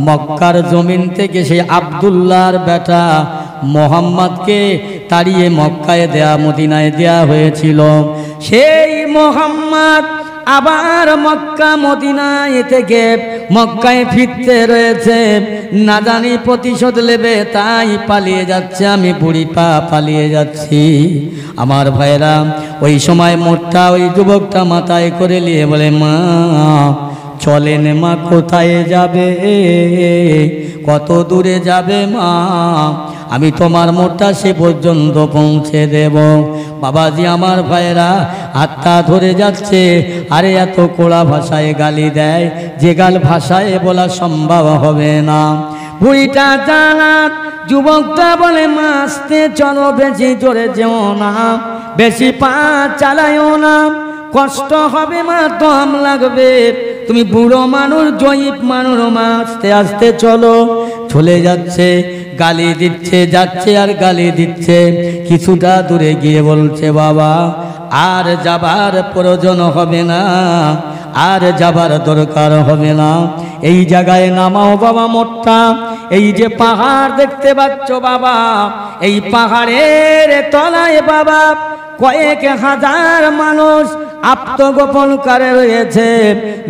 মক্কার জমিন থেকে সেই আব্দুল্লাহর বেটা মোহাম্মদকে তাড়িয়ে মক্কায় দেয়া, মদিনায় দেয়া হয়েছিল। সেই মোহাম্মদ আবার মক্কা মদিনায় থেকে মক্কায় ফিরতে রয়েছে, না জানি প্রতিশোধ নেবে, তাই পালিয়ে যাচ্ছে। আমি বুড়ি পালিয়ে যাচ্ছি। আমার ভাইরা, ওই সময় মোটটা ওই যুবকটা মাথায় করে নিয়ে বলে, মা চলেন মা, কোথায় যাবে, কত দূরে যাবে মা, আমি তোমার মোটটা সে পর্যন্ত পৌঁছে দেব। বাবাজি, আমার ভাইরা হাতটা ধরে যাচ্ছে, আরে এত কোড়া ভাষায় গালি দেয়, যে গাল ভাষায় বলা সম্ভব হবে না। বুড়িটা জানাত, যুবকটা বলে, মা আস্তে চলো, বেশি জোরে যেও না, বেশি পা চালায়ও না, কষ্ট হবে মা, দম লাগবে, তুমি বুড়ো মানুষ, জয়ীব মানুষ, মা আস্তে আস্তে চলো। চলে যাচ্ছে, গালি দিচ্ছে, যাচ্ছে আর গালি দিচ্ছে। কিছুটা দূরে গিয়ে বলছে, বাবা আর যাবার প্রয়োজন হবে না, আর যাবার দরকার হবে না, এই জায়গায় নামাও বাবা মোটটা। এই যে পাহাড় দেখতে পাচ্ছ বাবা, এই পাহাড়ের তলায় বাবা কয়েক হাজার মানুষ আত্মগোপন করে রয়েছে,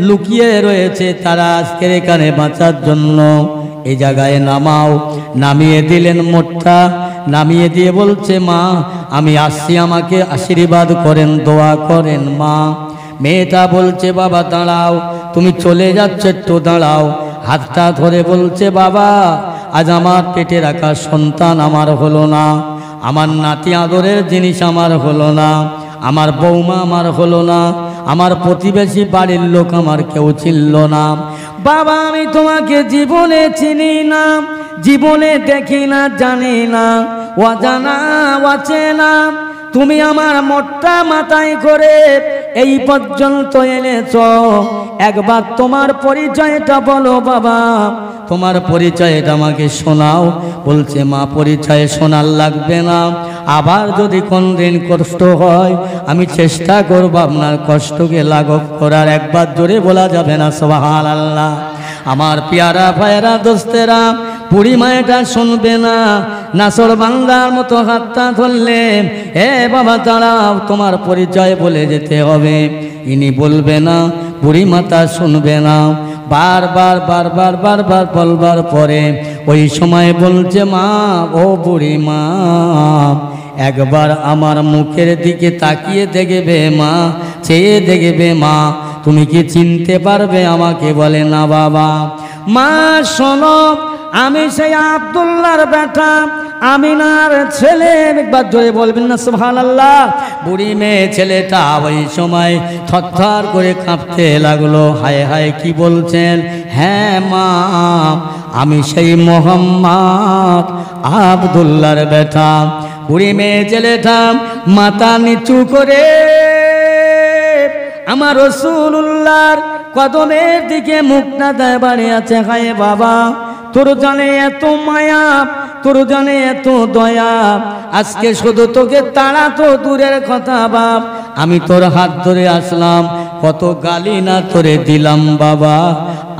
লুকিয়ে রয়েছে, তারা আজকের এখানে বাঁচার জন্য এই জায়গায় নামাও। নামিয়ে দিলেন মোটটা, নামিয়ে দিয়ে বলছে, মা আমি আসছি, আমাকে আশীর্বাদ করেন, দোয়া করেন মা। মেয়েটা বলছে বাবা দাঁড়াও, তুমি চলে যাচ্ছ, একটু দাঁড়াও। হাতটা ধরে বলছে বাবা, আজ আমার পেটে রাখা সন্তান আমার হলো না, আমার নাতি আদরের জিনিস আমার হলো না, আমার বৌমা আমার হলো না, আমার প্রতিবেশী বাড়ির লোক আমার কেউ চিনল না। বাবা আমি তোমাকে জীবনে চিনি না, জীবনে দেখি না, জানি না, অজানা অচেনা, তুমি আমার মোটটা মাথায় করে এই পর্যন্ত এনেছ, একবার তোমার পরিচয়টা বলো বাবা, তোমার পরিচয়টা আমাকে শোনাও। বলছে মা পরিচয় শোনার লাগবে না, আবার যদি কোনদিন কষ্ট হয় আমি চেষ্টা করব আপনার কষ্টকে লাঘব করার। একবার জোরে বলা যাবে না সুবহানাল্লাহ? আমার পেয়ারা ভাইরা দোস্তেরা, বুড়ি মায়েটা শুনবে না, নাসর বান্দার মতো হাতটা ধরলে, এ বাবা দাঁড়াও, তোমার পরিচয় বলে যেতে হবে। ইনি বলবে না, বুড়ি মাতা শুনবে না, বারবার বারবার বারবার বলবার পরে ওই সময় বলছে মা, ও বুড়ি মা, একবার আমার মুখের দিকে তাকিয়ে দেখবে মা, চেয়ে দেখবে মা, তুমি কি চিনতে পারবে আমাকে? বলে না বাবা। মা শোনো, আমি সেই আব্দুল্লাহর বেটা, আমিনার ছেলে। একবার জোরে বলবেন না সুবহানাল্লাহ? বুড়ি মেয়ে ছেলেটা ওই সময় থরথর করে কাঁপতে লাগলো। হায় হায় কি বলছেন? হ্যাঁ মা, আমি সেই মোহাম্মদ আব্দুল্লাহর বেটা। বুড়ি মেয়ে ছেলেটা মাথা নিচু করে আমার রাসূলুল্লাহর কদমের দিকে মুখটা দেয় বাড়িয়ে আছে। হায় বাবা, তোর জানে এত মায়া, তোর জানে এত দয়া, আজকে শুধু তোকে তাড়া তো দূরের কথা বাপ, আমি তোর হাত ধরে আসলাম, কত গালি না তোরে দিলাম বাবা।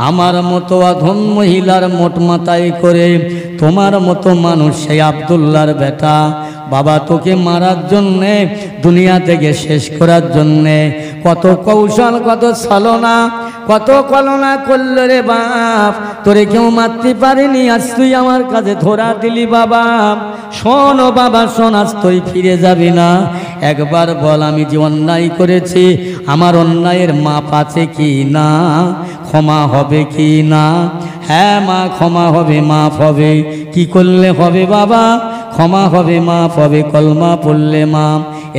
আমার মতো অধম মহিলার মোট মাথায় করে তোমার মতো মানুষ সেই আব্দুল্লাহর বেটা বাবা, তোকে মারার জন্যে, দুনিয়া থেকে শেষ করার জন্যে কত কৌশল, কত ছলনা, কত কলনা করলো রে বাপ, তোরে কেউ মারতে পারেনি, আজ তুই আমার কাছে ধরা দিলি বাবা। শোন বাবা শোন, আজ তুই ফিরে যাবি না, একবার বল আমি যে অন্যায় করেছি, আমার অন্যায়ের মাপ আছে কি না, ক্ষমা হবে কি না? হ্যাঁ মা, ক্ষমা হবে, মাফ হবে। কি করলে হবে বাবা? ক্ষমা হবে, মাফ হবে, কলমা পড়লে মা।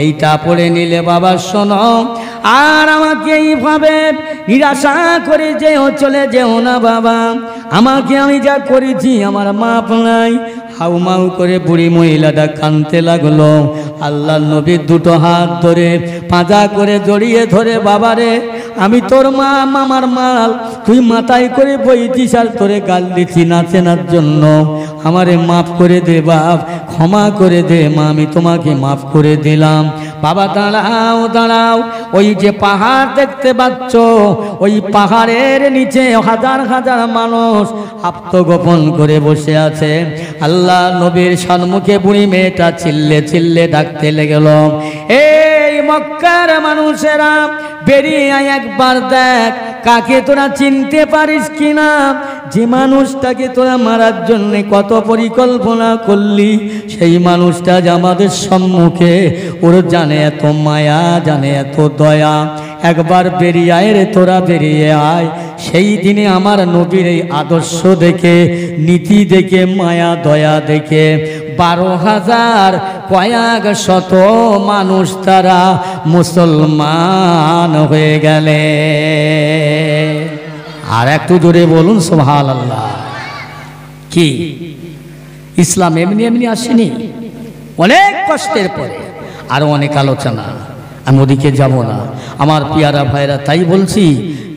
এইটা পড়ে নিলে বাবা শোনো, আর আমাকে এইভাবে নিরাশা করে যেও, চলে যেও না বাবা, আমাকে আমি যা করেছি আমার মাপ নাই। হাউমাউ করে বুড়ি মহিলাটা কাঁদতে লাগলো। আল্লাহ নবী দুটো হাত ধরে পাঁজা করে জড়িয়ে ধরে, বাবারে আমি তোর মা, মামার মাল, তুই মাথায় করে বইতিস আর তোরে গাল দিচ্ছি না চেনার জন্য, আমারে মাফ করে দে বাপ, ক্ষমা করে দে মা, আমি তোমাকে মাফ করে দিলাম। বাবা দাঁড়াও দাঁড়াও, ওই যে পাহাড় দেখতে পাচ্ছ, ওই পাহাড়ের নিচে হাজার হাজার মানুষ আত্মগোপন করে বসে আছে। আল্লাহ নবীর সম্মুখে বুড়ি মেয়েটা চিল্লে চিল্লে ডাকতে লেগেল, এই মক্কার মানুষেরা বেরিয়ে আয়, একবার দেখ কাকে তোরা চিনতে পারিস কিনা, যে মানুষটাকে তোরা মারার জন্য কত পরিকল্পনা করলি, সেই মানুষটা যে আমাদের সম্মুখে, ওর জানে এত মায়া, জানে এত দয়া, একবার বেরিয়ে আয় রে, তোরা বেরিয়ে আয়। সেই দিনে আমার নবীর এই আদর্শ দেখে, নীতি দেখে, মায়া দয়া দেখে 12,000 কয়েক শত মানুষ তারা মুসলমান হয়ে গেলে। আর একটু জোরে বলুন সুবহানাল্লাহ। কি ইসলাম এমনি এমনি আসেনি, অনেক কষ্টের পরে, আরো অনেক আলোচনা, আমি ওদিকে যাব না আমার পিয়ারা ভাইরা। তাই বলছি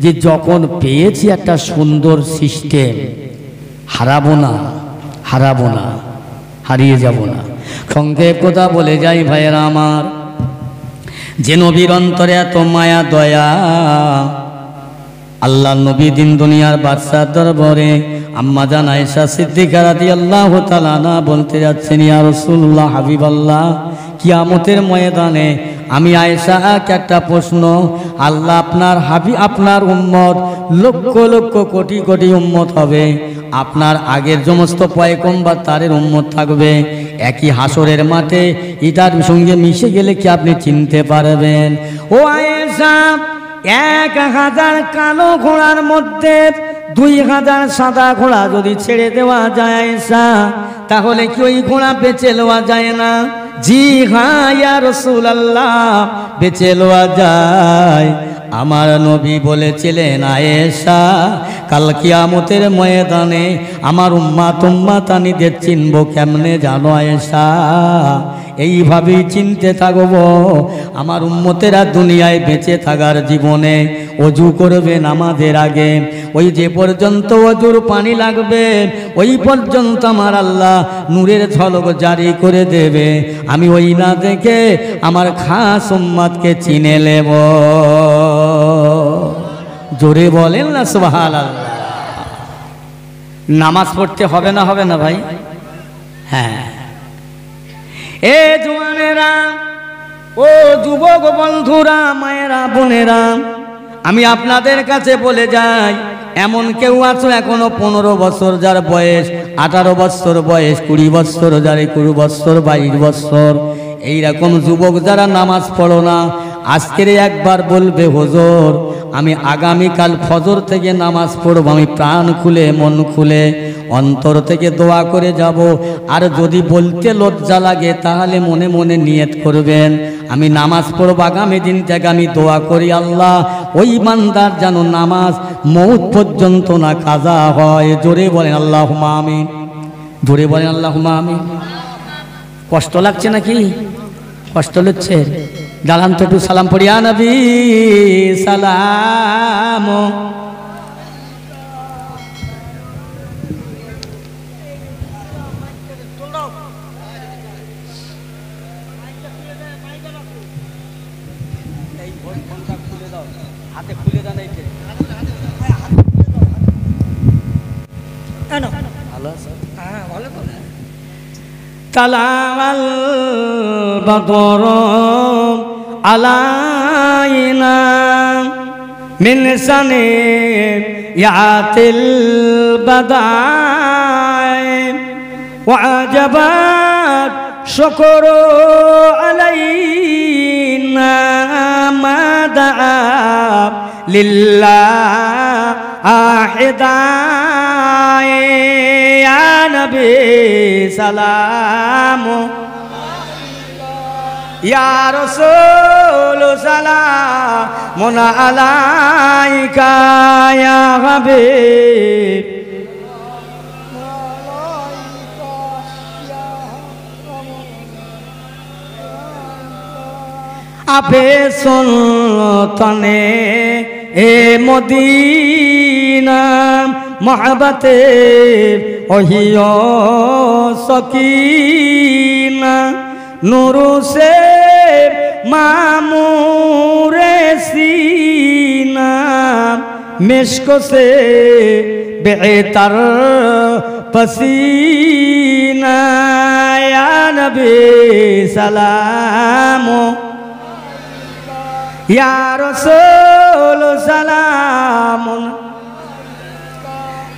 যে যখন পেয়েছি একটা সুন্দর সিস্টেম, হারাবো না, হারাবো না, হারিয়ে যাব না। সংক্ষেপ কথা বলে যাই ভাইয়েরা আমার, যে নবীর অন্তরে এত মায়া দয়া, আল্লাহ নবী দিন দুনিয়ার বাদশার দরবারে আম্মা জান আয়েশা সিদ্দিকা রাদিয়াল্লাহু তাআলা আনহা বলতে যাচ্ছেন, ইয়া রাসূলুল্লাহ, হাবিবাল্লাহ, কিয়ামতের ময়দানে আমি আয়েশাকে একটা প্রশ্ন, আল্লাহ আপনার আপনার উম্মত লক্ষ লক্ষ কোটি কোটি উম্মত হবে, আপনার আগের সমস্ত পয়গম্বর তারের উম্মত থাকবে, একই হাসরের মাঠে এটার সঙ্গে মিশে গেলে কি আপনি চিনতে পারবেন? ও আয়েশা, 1000 কালো ঘোড়ার মধ্যে 2000 সাদা ঘোড়া যদি ছেড়ে দেওয়া যায় আয়েশা, তাহলে কি ওই ঘোড়া বেচে লওয়া যায় না? জি হ্যাঁ ইয়া রাসূলুল্লাহ, বেচে লওয়া যায়। আমার নবী বলেছিলেন, আয়েশা কাল কিয়ামতের ময়দানে আমার উম্মাতানিদের চিনব কেমনে জানো আয়েশা? এইভাবেই চিনতে থাকবো। আমার উম্মতেরা দুনিয়ায় বেঁচে থাকার জীবনে অজু করবে নামাজের আগে, ওই যে পর্যন্ত অজুর পানি লাগবে ওই পর্যন্ত আমার আল্লাহ নূরের ঝলক জারি করে দেবে। আমি ওই না দেখে আমার খাস উম্মতকে চিনে নেব। জোরে বলেন না সুবহানাল্লাহ। নামাজ পড়তে হবে না, হবে না ভাই? হ্যাঁ। এ জওয়ানেরা, ও যুবক বন্ধুরা, মায়েরা, বোনেরা, আমি আপনাদের কাছে বলে যাই, এমন কেউ আছো এখনো 15 বছর যার বয়স, 18 বছর বয়স, 20 বছর যার 20 বছর, 22 বছর, এইরকম যুবক যারা নামাজ পড়ো না, আজকের একবার বলবে হুজুর আমি আগামীকাল ফজর থেকে নামাজ পড়ব, আমি প্রাণ খুলে মন খুলে অন্তর থেকে দোয়া করে যাব। আর যদি বলতে লজ্জা লাগে তাহলে মনে মনে নিয়ত করবেন আমি নামাজ পড়ব আগামী দিন থেকে, আমি দোয়া করি আল্লাহ ওই বান্দার যেন নামাজ মৌত পর্যন্ত না কাজা হয়। জোরে বলেন আল্লাহুম্মা আমিন, জোরে বলেন আল্লাহুম্মা আমিন। কষ্ট লাগছে নাকি? কষ্ট হচ্ছে? দাঁড়ান তো একটু সালাম পড়ি। ইয়া নবী সালাম। তালাল বদর আলাইনা মিন সানিয়াতিল বাদাই ওয়াজাবাত শুকরু আলাইনা মা দাআ লিল্লাহ আহিদাই। ইয়া নবী সালাম, ইয়া রাসূল সালামুন আলাইকা ইয়া হাবিব। আপে সুলতানে এ মদিনা মোহব্বতে ওহিও সকিনা নূরু সে মামুরে সিনা মিশকো সে বেহতর পসিনা। ইয়া নবী সালাম, ইয়া রাসূল সালাম,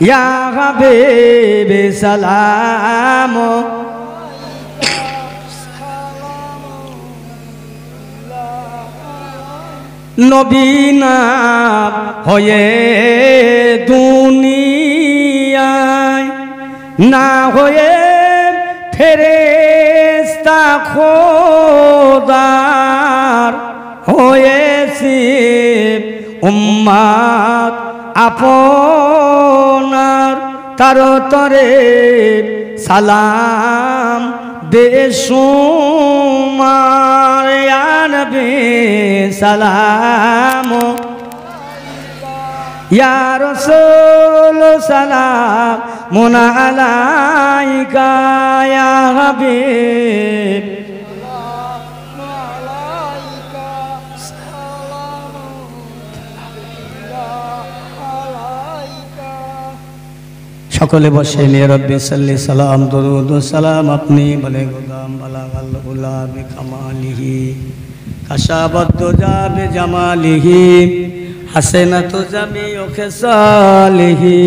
ইয়া হাবিব সালাম। নবী না হয়ে দুনিয়ায়, না হয়ে ফেরেশতা খোদার হয়েছি উম্মত আপনার, তার তরে সালাম বেশুমার। ইয়া নবী সালাম, ইয়া রাসূল সালামুন আলাইকা ইয়া হাবিব। সকলে বসে নিয়ে রব্বি সাল্লি সালাম দরুদ সালাম আপনি বলে গোলাম বালাগাল উলা বিকামালিহি কাশাবাদু জাবে জামালিহি হাসানাতু জামিউ খিসালিহি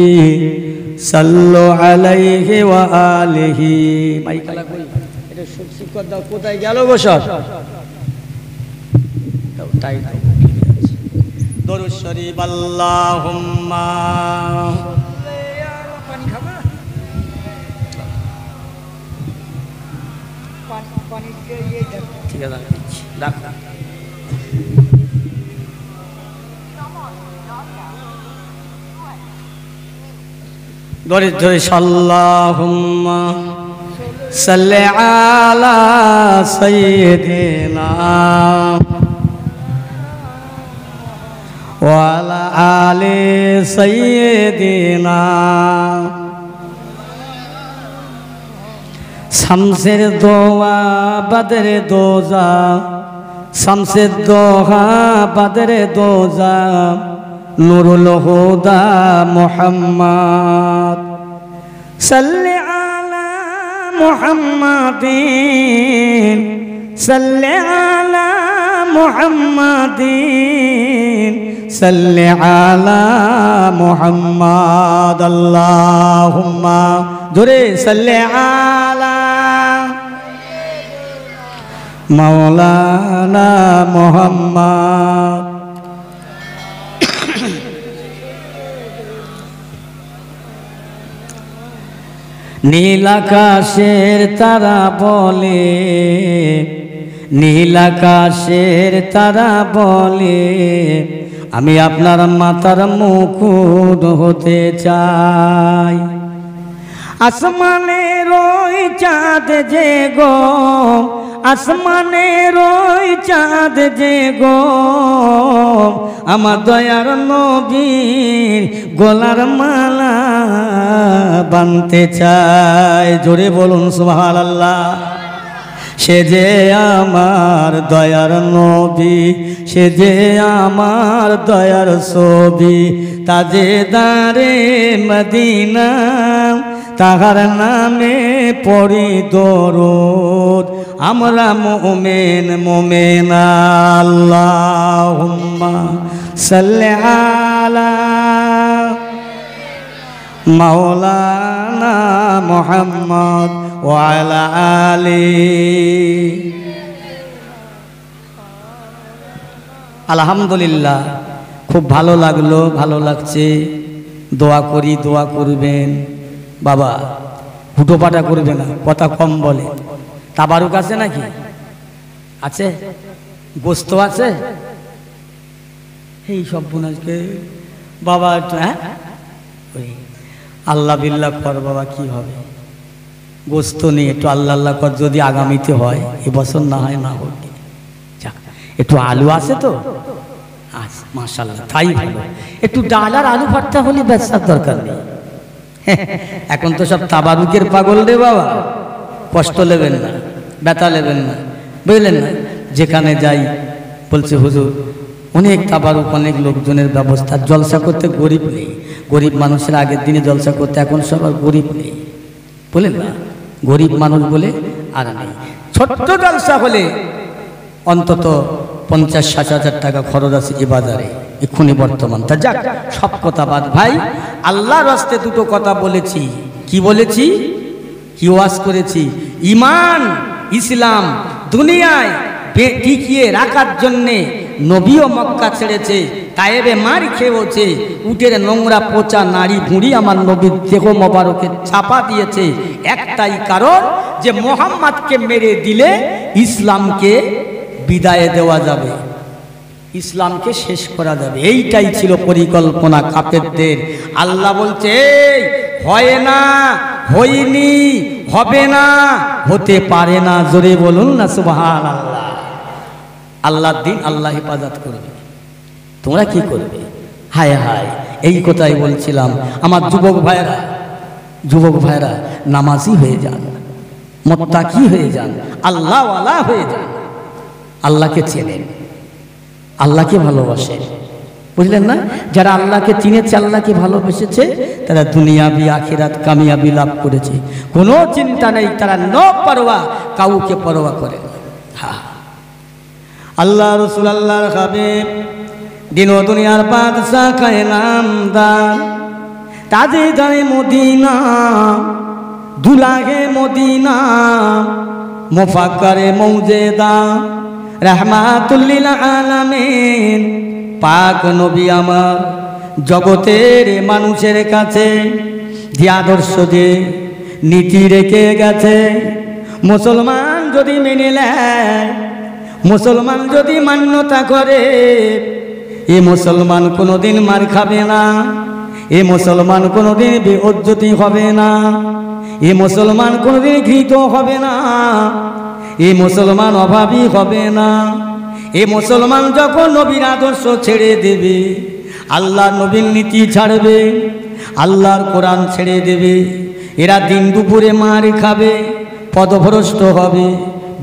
সাল্লু আলাইহি ওয়া আলিহি। মাইকালা কই এটা শিক্ষক দাও, কোথায় গেল বসত? তাই দরুদ শরীফ আল্লাহুম্মা ঠিক আছে রাখ দরুদ শরীফ আল্লাহুম্মা সাল্লি আলা সাইয়্যিদিনা ওয়া আলা আলি সাইয়্যিদিনা শামসের দোয়া বদরে দোজা শামসের দোহা বদরে দোজা নুরুল হুদা মুহাম্মদ সাল্লি আলা মুহাম্মাদিন সাল্লি আলা মুহাম্মাদিন সাল্লি আলা মুহাম্মাদ আল্লাহুম্মা জোরে সাল্লি আলা মাওলানা মুহাম্মদ নীল আকাশের তারা বলে নীল আকাশের তারা বলে আমি আপনার মাথার মুকুট হতে চাই আসমানের ওই চাঁদ যে গো আসমানের ওই চাঁদ যে গো আমার দয়ার নবীর গলার মালা বানতে চাই জোরে বলুন সুবহানাল্লাহ সে যে আমার দয়ার নবী সে যে আমার দয়ার ছবি তাজেদারে মদিনা তাহার নামে পড়ি দরুদ আমরা মুমিন মুমিনা আল্লাহুম্মা সাল্লি আলা মাওলানা মুহাম্মদ ওয়া আলা আলি আলহামদুলিল্লাহ খুব ভালো লাগলো ভালো লাগছে দোয়া করি দোয়া করবেন বাবা হুটোপাটা করবে না কথা কম বলে তাবারুক আছে নাকি আছে গোস্ত আছে এই সব বুনাজকে বাবা হ্যাঁ ওই আল্লাহ বিল্লাহ কর বাবা কি হবে গোস্ত নিয়ে একটু আল্লাহ আল্লাহ কর যদি আগামীতে হয় এবছর না হয় না হোক যাক একটু আলু আছে তো আচ্ছা মাশাআল্লাহ তাই ভালো একটু ডাল আর আলু ভর্তা হলে ব্যবসার দরকার নেই এখন তো সব তাবারুকের পাগল রে বাবা কষ্ট নেবেন না ব্যথা নেবেন না বুঝলেন না যেখানে যাই বলছে হুজুর অনেক তাবারুক অনেক লোকজনের ব্যবস্থা জলসা করতে গরিব নেই গরিব মানুষের আগের দিনে জলসা করতে এখন সব আর গরিব নেই বলেন না গরিব মানুষ বলে আর নেই ছোট্ট জলসা হলে অন্তত 50-60 টাকা খরচ আছে এ বাজারে এক্ষুনি বর্তমান তা যাক সব কথা বাদ ভাই আল্লাহর রাস্তে দুটো কথা বলেছি কি বলেছি কি ওয়াজ করেছি ঈমান ইসলাম দুনিয়ায় টিকিয়ে রাখার জন্যে নবীও মক্কা ছেড়েছে তায়েবে মার খেয়েছে উটের নোংরা পচা নারী ভুঁড়ি আমার নবীর দেহ মোবারকে চাপা দিয়েছে একটাই কারণ যে মোহাম্মদকে মেরে দিলে ইসলামকে বিদায় দেওয়া যাবে ইসলামকে শেষ করা যাবে এইটাই ছিল পরিকল্পনা কাফেরদের আল্লাহ বলছে হয় না হয়নি হবে না হতে পারে না জোরে বলুন না সুবহানাল্লাহ আল্লাহর দিন আল্লাহ হেফাজত করবে তোমরা কি করবে হায় হায় এই কথাই বলছিলাম আমার যুবক ভাইরা নামাজি হয়ে যান মুত্তাকি হয়ে যান আল্লাহওয়ালা হয়ে যান আল্লাহকে চেনেন আল্লাহকে ভালোবাসেন বুঝলেন না যারা আল্লাহকে চিনেছে আল্লাহকে ভালোবেসেছে তারা দুনিয়াবি আখিরাত কামিয়াবি লাভ করেছে কোনো চিন্তা নেই তারা পরোয়া কাউকে পরোয়া করে না হ্যাঁ আল্লাহ রাসূল আল্লাহর হাবিব দিন ও দুনিয়ার বাদশা কায়নামদার তাজেদারে মদিনা দুলাহে মদিনা মুফাক্কারে মৌজেদা রাহমাতুল লিল আলামিন পাক নবী আমার জগতের মানুষের কাছে যে আদর্শ যে নীতি রেখে গেছে, মুসলমান যদি মেনে নেয়, মুসলমান যদি মান্যতা করে, এ মুসলমান কোনোদিন মার খাবে না, এ মুসলমান কোনোদিন বেইজ্জতি হবে না, এ মুসলমান কোনোদিন ঘৃত হবে না, এ মুসলমান অভাবী হবে না। এ মুসলমান যখন নবীর আদর্শ ছেড়ে দেবে, আল্লাহর নবীর নীতি ছাড়বে, আল্লাহর কোরআন ছেড়ে দেবে, এরা দিন দুপুরে মার খাবে, পদভ্রষ্ট হবে,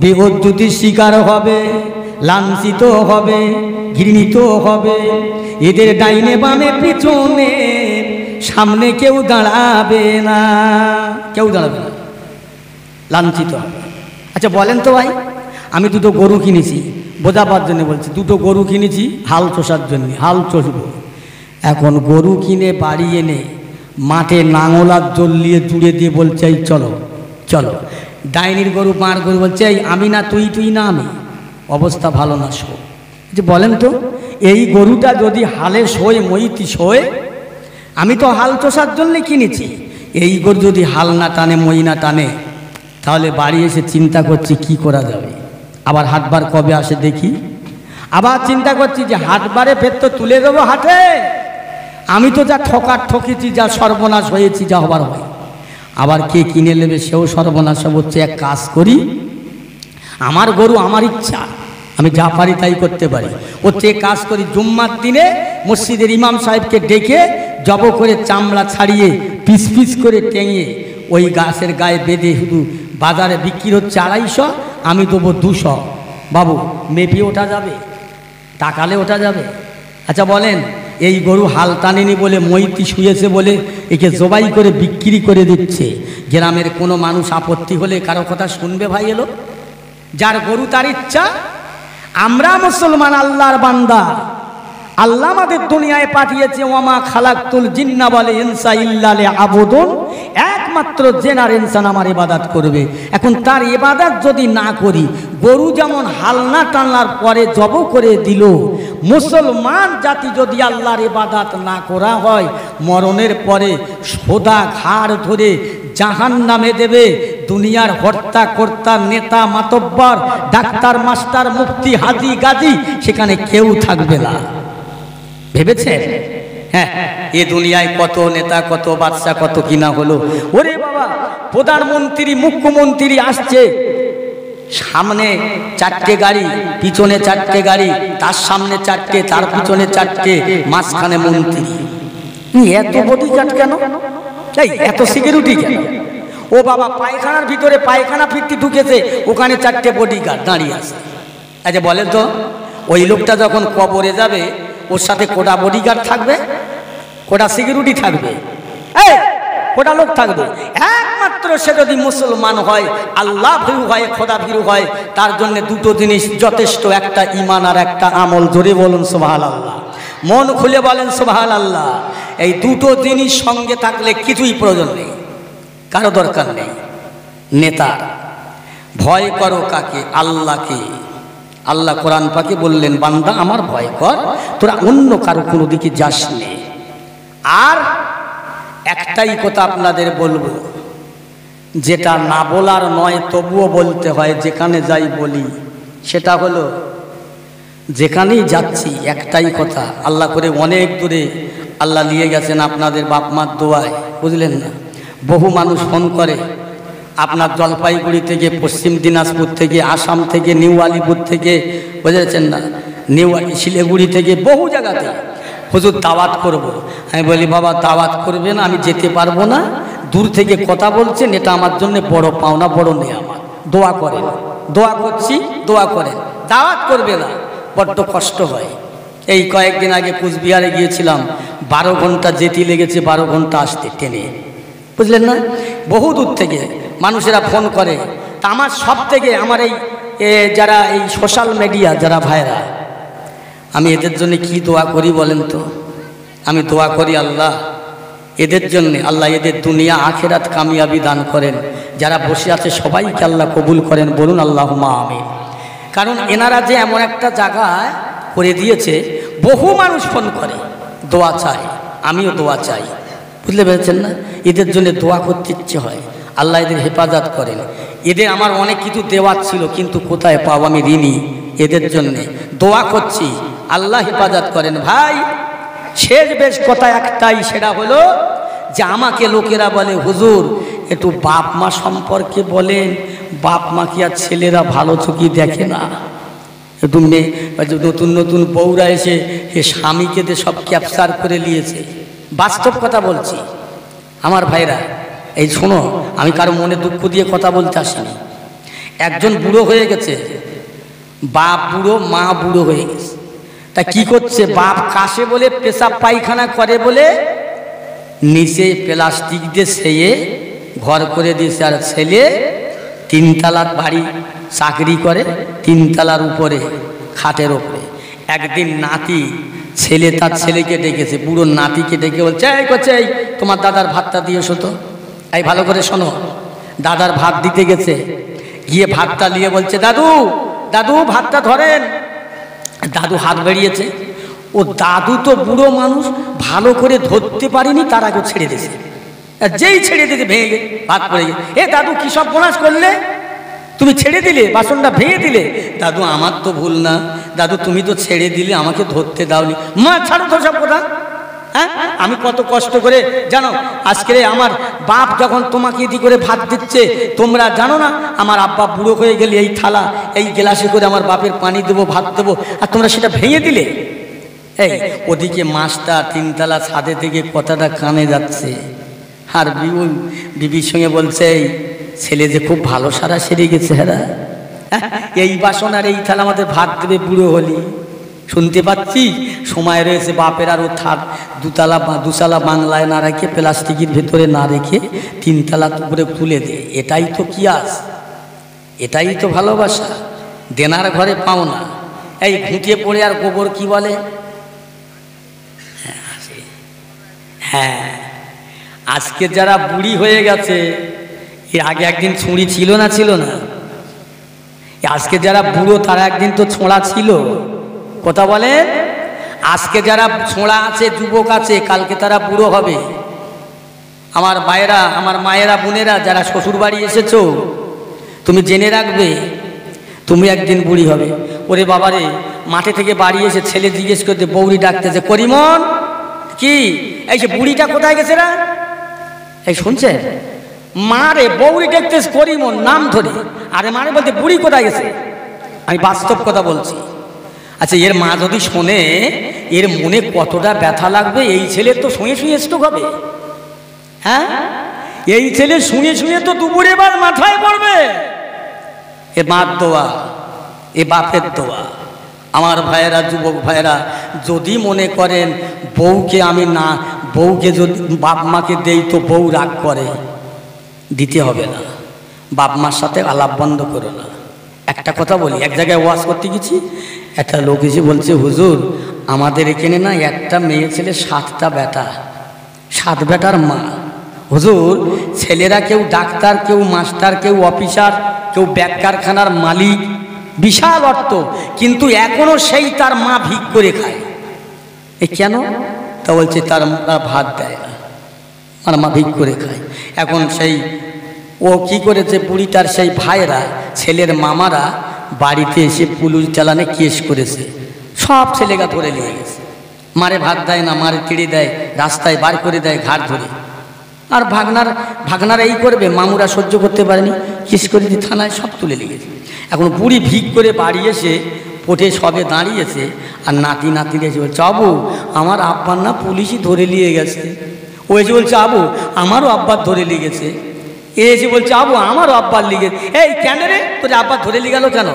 বেইজ্জতির শিকার হবে, লাঞ্ছিত হবে, ঘৃণিত হবে। এদের ডাইনে বামে পিছনে সামনে কেউ দাঁড়াবে না, কেউ দাঁড়াবে না, লাঞ্ছিত হবে। আচ্ছা বলেন তো ভাই, আমি দুটো গরু কিনেছি, বোঝাবার জন্য বলছি, দুটো গরু কিনেছি হাল চষার জন্য, হাল চষব। এখন গরু কিনে বাড়ি এনে মাঠে নাঙলার জল্লিয়ে জুড়ে দিয়ে বলছে এই চলো চলো, ডাইনির গরু মার গরু বলছে এই আমি না তুই, তুই না আমি, অবস্থা ভালো না। শো যে বলেন তো, এই গরুটা যদি হালে শোয়, মইতি শোয়, আমি তো হাল চষার জন্যে কিনেছি, এই গরু যদি হাল না টানে, মই না টানে, তাহলে বাড়ি এসে চিন্তা করছি কি করা যাবে, আবার হাটবার কবে আসে দেখি, আবার চিন্তা করছি যে হাটবারে ফের তো তুলে দেবো হাটে, আমি তো যা ঠকার ঠকেছি, যা সর্বনাশ হয়েছি, যা হবার হয়, আবার কে কিনে নেবে সেও সর্বনাশ হচ্ছে। এক কাজ করি, আমার গরু আমার ইচ্ছা, আমি যা পারি তাই করতে পারি, হচ্ছে কাজ করি, জুম্মার দিনে মসজিদের ইমাম সাহেবকে ডেকে জব করে চামড়া ছাড়িয়ে পিস পিস করে টেঙে ওই গাছের গায়ে বেঁধে, শুধু বাজারে বিক্রি হচ্ছে 250, আমি দেবো 200, বাবু মেপে ওঠা যাবে, টাকালে ওঠা যাবে? আচ্ছা বলেন, এই গরু হাল টানেনি বলে, মইতি শুয়েছে বলে একে জবাই করে বিক্রি করে দিচ্ছে, গ্রামের কোনো মানুষ আপত্তি হলে কারো কথা শুনবে ভাই? এলো যার গরু তার ইচ্ছা। আমরা মুসলমান আল্লাহর বান্দা, আল্লাহ আমাদের দুনিয়ায় পাঠিয়েছে, ওয়ামা খালাকতুল জিন্না ওয়াল ইনসা ইল্লা লিয়াবুদুন, একমাত্র জিন আর ইনসান আমার ইবাদত করবে। এখন তার ইবাদত যদি না করি, গরু যেমন হাল না টানার পরে জব করে দিল, মুসলমান জাতি যদি আল্লাহর ইবাদত না করা হয়, মরণের পরে সোদা ঘাড় ধরে জাহান্নামে দেবে। দুনিয়ার হর্তা কর্তা, নেতা মাতব্বর, ডাক্তার মাস্টার, মুফতি, হাজি গাজী, সেখানে কেউ থাকবে না। ভেবেছেন? হ্যাঁ, এ দুনিয়ায় কত নেতা, কত বাদশা, কত কিনা হলো। ওরে বাবা, প্রধানমন্ত্রী, মুখ্যমন্ত্রী আসছে, সামনে 4টে গাড়ি, পিছনে 4টে গাড়ি, তার সামনে 4টে, তার পিছনে 4টে, মাঝখানে মন্ত্রী। এত বডিগার্ড কেন? এই এত সিকিউরিটি কেন? ও বাবা, পায়খানার ভিতরে পায়খানা ফিরতে ঢুকেছে, ওখানে 4টে বডিগার্ড দাঁড়িয়ে আছে। আচ্ছা বলেন তো, ওই লোকটা যখন কবরে যাবে, ওর সাথে কোটা বডিগার্ড থাকবে, কোটা সিকিউরিটি থাকবে, এই কোটা লোক থাকবে? একমাত্র সে যদি মুসলমান হয়, আল্লাহ ভীরু হয়, খোদা ভীরু হয়, তার জন্য দুটো জিনিস যথেষ্ট, একটা ঈমান আর একটা আমল। জোরে বলুন সুবহানাল্লাহ, মন খুলে বলেন সুবহানাল্লাহ। এই দুটো জিনিস সঙ্গে থাকলে কিছুই প্রয়োজন নেই, কারো দরকার নেই। নেতা ভয় করো কাকে? আল্লাহকে। আল্লাহ কোরআন পাকে বললেন, বান্দা আমার ভয় কর, তোরা অন্য কারো কোনো দিকে যাস নে। আর একটাই কথা আপনাদের বলবো, যেটা না বলার নয় তবুও বলতে হয়, যেখানে যাই বলি, সেটা হলো যেখানেই যাচ্ছি একটাই কথা, আল্লাহ করে অনেক দূরে আল্লাহ নিয়ে গেছেন আপনাদের বাপ মার দোয়ায়, বুঝলেন না? বহু মানুষ ফোন করে, আপনার জলপাইগুড়ি থেকে, পশ্চিম দিনাজপুর থেকে, আসাম থেকে, নিউ আলিপুর থেকে, বুঝেছেন না, নিউ শিলিগুড়ি থেকে, বহু জায়গাতে, হুজুর দাওয়াত করব। আমি বলি, বাবা দাওয়াত করবে না, আমি যেতে পারবো না, দূর থেকে কথা বলছেন, এটা আমার জন্য বড় পাওনা, বড় নেয়ামত। দোয়া করেন, দোয়া করছি, দোয়া করেন, দাওয়াত করবে না, বড্ড কষ্ট হয়। এই কয়েকদিন আগে কুচবিহারে গিয়েছিলাম, 12 ঘন্টা যেতে লেগেছে, 12 ঘন্টা আসতে ট্রেনে, বুঝলেন না? বহু দূর থেকে মানুষেরা ফোন করে। তা আমার সব থেকে, আমার এই যারা এই সোশ্যাল মিডিয়া যারা ভাইরা, আমি এদের জন্য কি দোয়া করি বলেন তো? আমি দোয়া করি, আল্লাহ এদের জন্য, আল্লাহ এদের দুনিয়া আখিরাত কামিয়াবি দান করেন। যারা বসে আছে সবাইকে আল্লাহ কবুল করেন, বলুন আল্লাহুম্মা আমিন। কারণ এনারা যে এমন একটা জায়গায় করে দিয়েছে, বহু মানুষ ফোন করে, দোয়া চায়, আমিও দোয়া চাই, বুঝতে পেরেছেন না? এদের জন্য দোয়া করতে ইচ্ছে হয়, আল্লাহ এদের হেফাজত করেন। এদের আমার অনেক কিছু দেওয়ার ছিল, কিন্তু কোথায় পাবো, আমি ঋণী, এদের জন্যে দোয়া করছি, আল্লাহ হেফাজত করেন। ভাই শেষ বেশ কথা একটাই, সেটা হলো যে আমাকে লোকেরা বলে হুজুর একটু বাপ মা সম্পর্কে বলেন, বাপ মা কি আর ছেলেরা ভালো চোখে দেখে না? একটু নতুন নতুন বউরা এসে স্বামীকে দিয়ে সব ক্যাপচার করে নিয়েছে, বাস্তব কথা বলছি আমার ভাইরা। এই শোনো, আমি কারো মনে দুঃখ দিয়ে কথা বলতে আসিনি। একজন বুড়ো হয়ে গেছে, বাপ বুড়ো, মা বুড়ো হয়ে গেছে, তা কি করছে, বাপ কাশে বলে, পেশাব পায়খানা করে বলে নিচে প্লাস্টিক দিয়ে সেয়ে ঘর করে দিয়েছে, আর ছেলে তিনতলার বাড়ি চাকরি করে, তিনতলার উপরে খাটের ওপরে। একদিন নাতি ছেলে তার ছেলেকে ডেকেছে, বুড়ো নাতিকে ডেকে বলছে, এই করছে, এই তোমার দাদার ভাতটা দিয়েছো তো। এই ভালো করে শোনো, দাদার ভাত দিতে গেছে, গিয়ে ভাতটা নিয়ে বলছে, দাদু দাদু ভাতটা ধরেন। দাদু হাত বেরিয়েছে, ও দাদু তো বুড়ো মানুষ, ভালো করে ধরতে পারিনি, তার আগে ছেড়ে দিয়েছে। যেই ছেড়ে দিতে ভেঙে ভাত পড়ে গেছে। এ দাদু কি সব বোনাস করলে, তুমি ছেড়ে দিলে, বাসনটা ভেঙে দিলে। দাদু আমার তো ভুল না, দাদু তুমি তো ছেড়ে দিলে, আমাকে ধরতে দাওনি। মা ছাড়ো তো সব কথা, হ্যাঁ আমি কত কষ্ট করে জানো, আজকে আমার বাপ যখন তোমাকে এদি করে ভাত দিচ্ছে, তোমরা জানো না আমার আব্বা বুড়ো হয়ে গেলে এই থালা এই গ্লাসে করে আমার বাপের পানি দেবো, ভাত দেবো, আর তোমরা সেটা ভেঙে দিলে। এই ওদিকে মাছটা তিনতলা ছাদে থেকে কথাটা কানে যাচ্ছে, আর বিবির সঙ্গে বলছে, এই ছেলে যে খুব ভালো সারা সেরে গেছে, হ্যাঁ এই বাসন আর এই থালা আমাদের ভাত দেবে বুড়ো হলি। শুনতে পাচ্ছি সময় রয়েছে, বাপের আর ও থাক দুতলা বাংলায় না রেখে, প্লাস্টিকের ভেতরে না রেখে তিনতলা উপরে তুলে দে। এটাই তো কিয়াস, এটাই তো ভালোবাসা, দেনার ঘরে পাও না। এই ঘুঁটিয়ে পড়ে আর গোবর কি বলে, হ্যাঁ আজকে যারা বুড়ি হয়ে গেছে, এর আগে একদিন ছুঁড়ি ছিল না, ছিল না? আজকে যারা বুড়ো তারা একদিন তো ছোঁড়া ছিল, কথা বলে। আজকে যারা ছোঁড়া আছে, যুবক আছে, কালকে তারা বুড়ো হবে। আমার ভাইয়েরা, আমার মায়েরা, বোনেরা যারা শ্বশুর বাড়ি এসেছো, তুমি জেনে রাখবে তুমি একদিন বুড়ি হবে। ওরে বাবারে, মাঠে থেকে বাড়ি এসে ছেলে জিজ্ঞেস করতে, বৌরি ডাকতেছে, করিমন কি এই যে বুড়িটা কোথায় গেছে রা? এই শুনছে, মারে বৌরি দেখতেছে করিমন নাম ধরে, আরে মারে বলতে বুড়ি কোথায় গেছে। আমি বাস্তব কথা বলছি। আচ্ছা এর মা যদি শোনে, এর মনে কতটা ব্যথা লাগবে। এই ছেলে তো শুয়ে শুয়ে স্ট্রোক হবে, হ্যাঁ এই ছেলে শুয়ে শুয়ে তো দুপুরে বার মাথায় পড়বে। এ মার দোয়া, এ বাপের দোয়া। আমার ভাইয়েরা, যুবক ভাইয়েরা, যদি মনে করেন বউকে আমি না, বউকে যদি বাপ মাকে দেই তো বউ রাগ করে, দিতে হবে না। বাপ মার সাথে আলাপ বন্ধ করো না। একটা কথা বলি, এক জায়গায় ওয়াজ করতে গেছি, একটা লোক এসে বলছে, হুজুর আমাদের এখানে না একটা মেয়ে ছেলে 7টা বেটা, 7 বেটার মা। হুজুর ছেলেরা কেউ ডাক্তার, কেউ মাস্টার, কেউ অফিসার, কেউ ব্যাগ কারখানার মালিক, বিশাল অর্থ, কিন্তু এখনো সেই তার মা ভিক করে খায়। এ কেন? তা বলছে তার ভাত দেয় না, আর মা ভিক করে খায়। এখন সেই ও কি করেছে, বুড়িটার সেই ভাইরা, ছেলের মামারা বাড়িতে এসে পুলিশ চালানে কেস করেছে, সব ছেলেগা ধরে নিয়ে গেছে। মারে ভাত দেয় না, মারে তিড়ি দেয়, রাস্তায় বার করে দেয় ঘাট ধরে। আর ভাগনারা এই করবে, মামুরা সহ্য করতে পারেনি, কেস করে দিয়ে থানায় সব তুলে লেগেছে। এখন বুড়ি ভিক করে বাড়ি এসে পোটে সবে দাঁড়িয়েছে, আর নাতি এসে বলছে, আবু আমার আব্বার না পুলিশই ধরে নিয়ে গেছে। ও এসে বলছে, আবু আমারও আব্বার ধরে নিয়ে গেছে। এ এসে বলছে, আবু আমারও আব্বার লিগে। এই কেন রে, তোর আব্বার ধরে নিয়ে গেল কেন?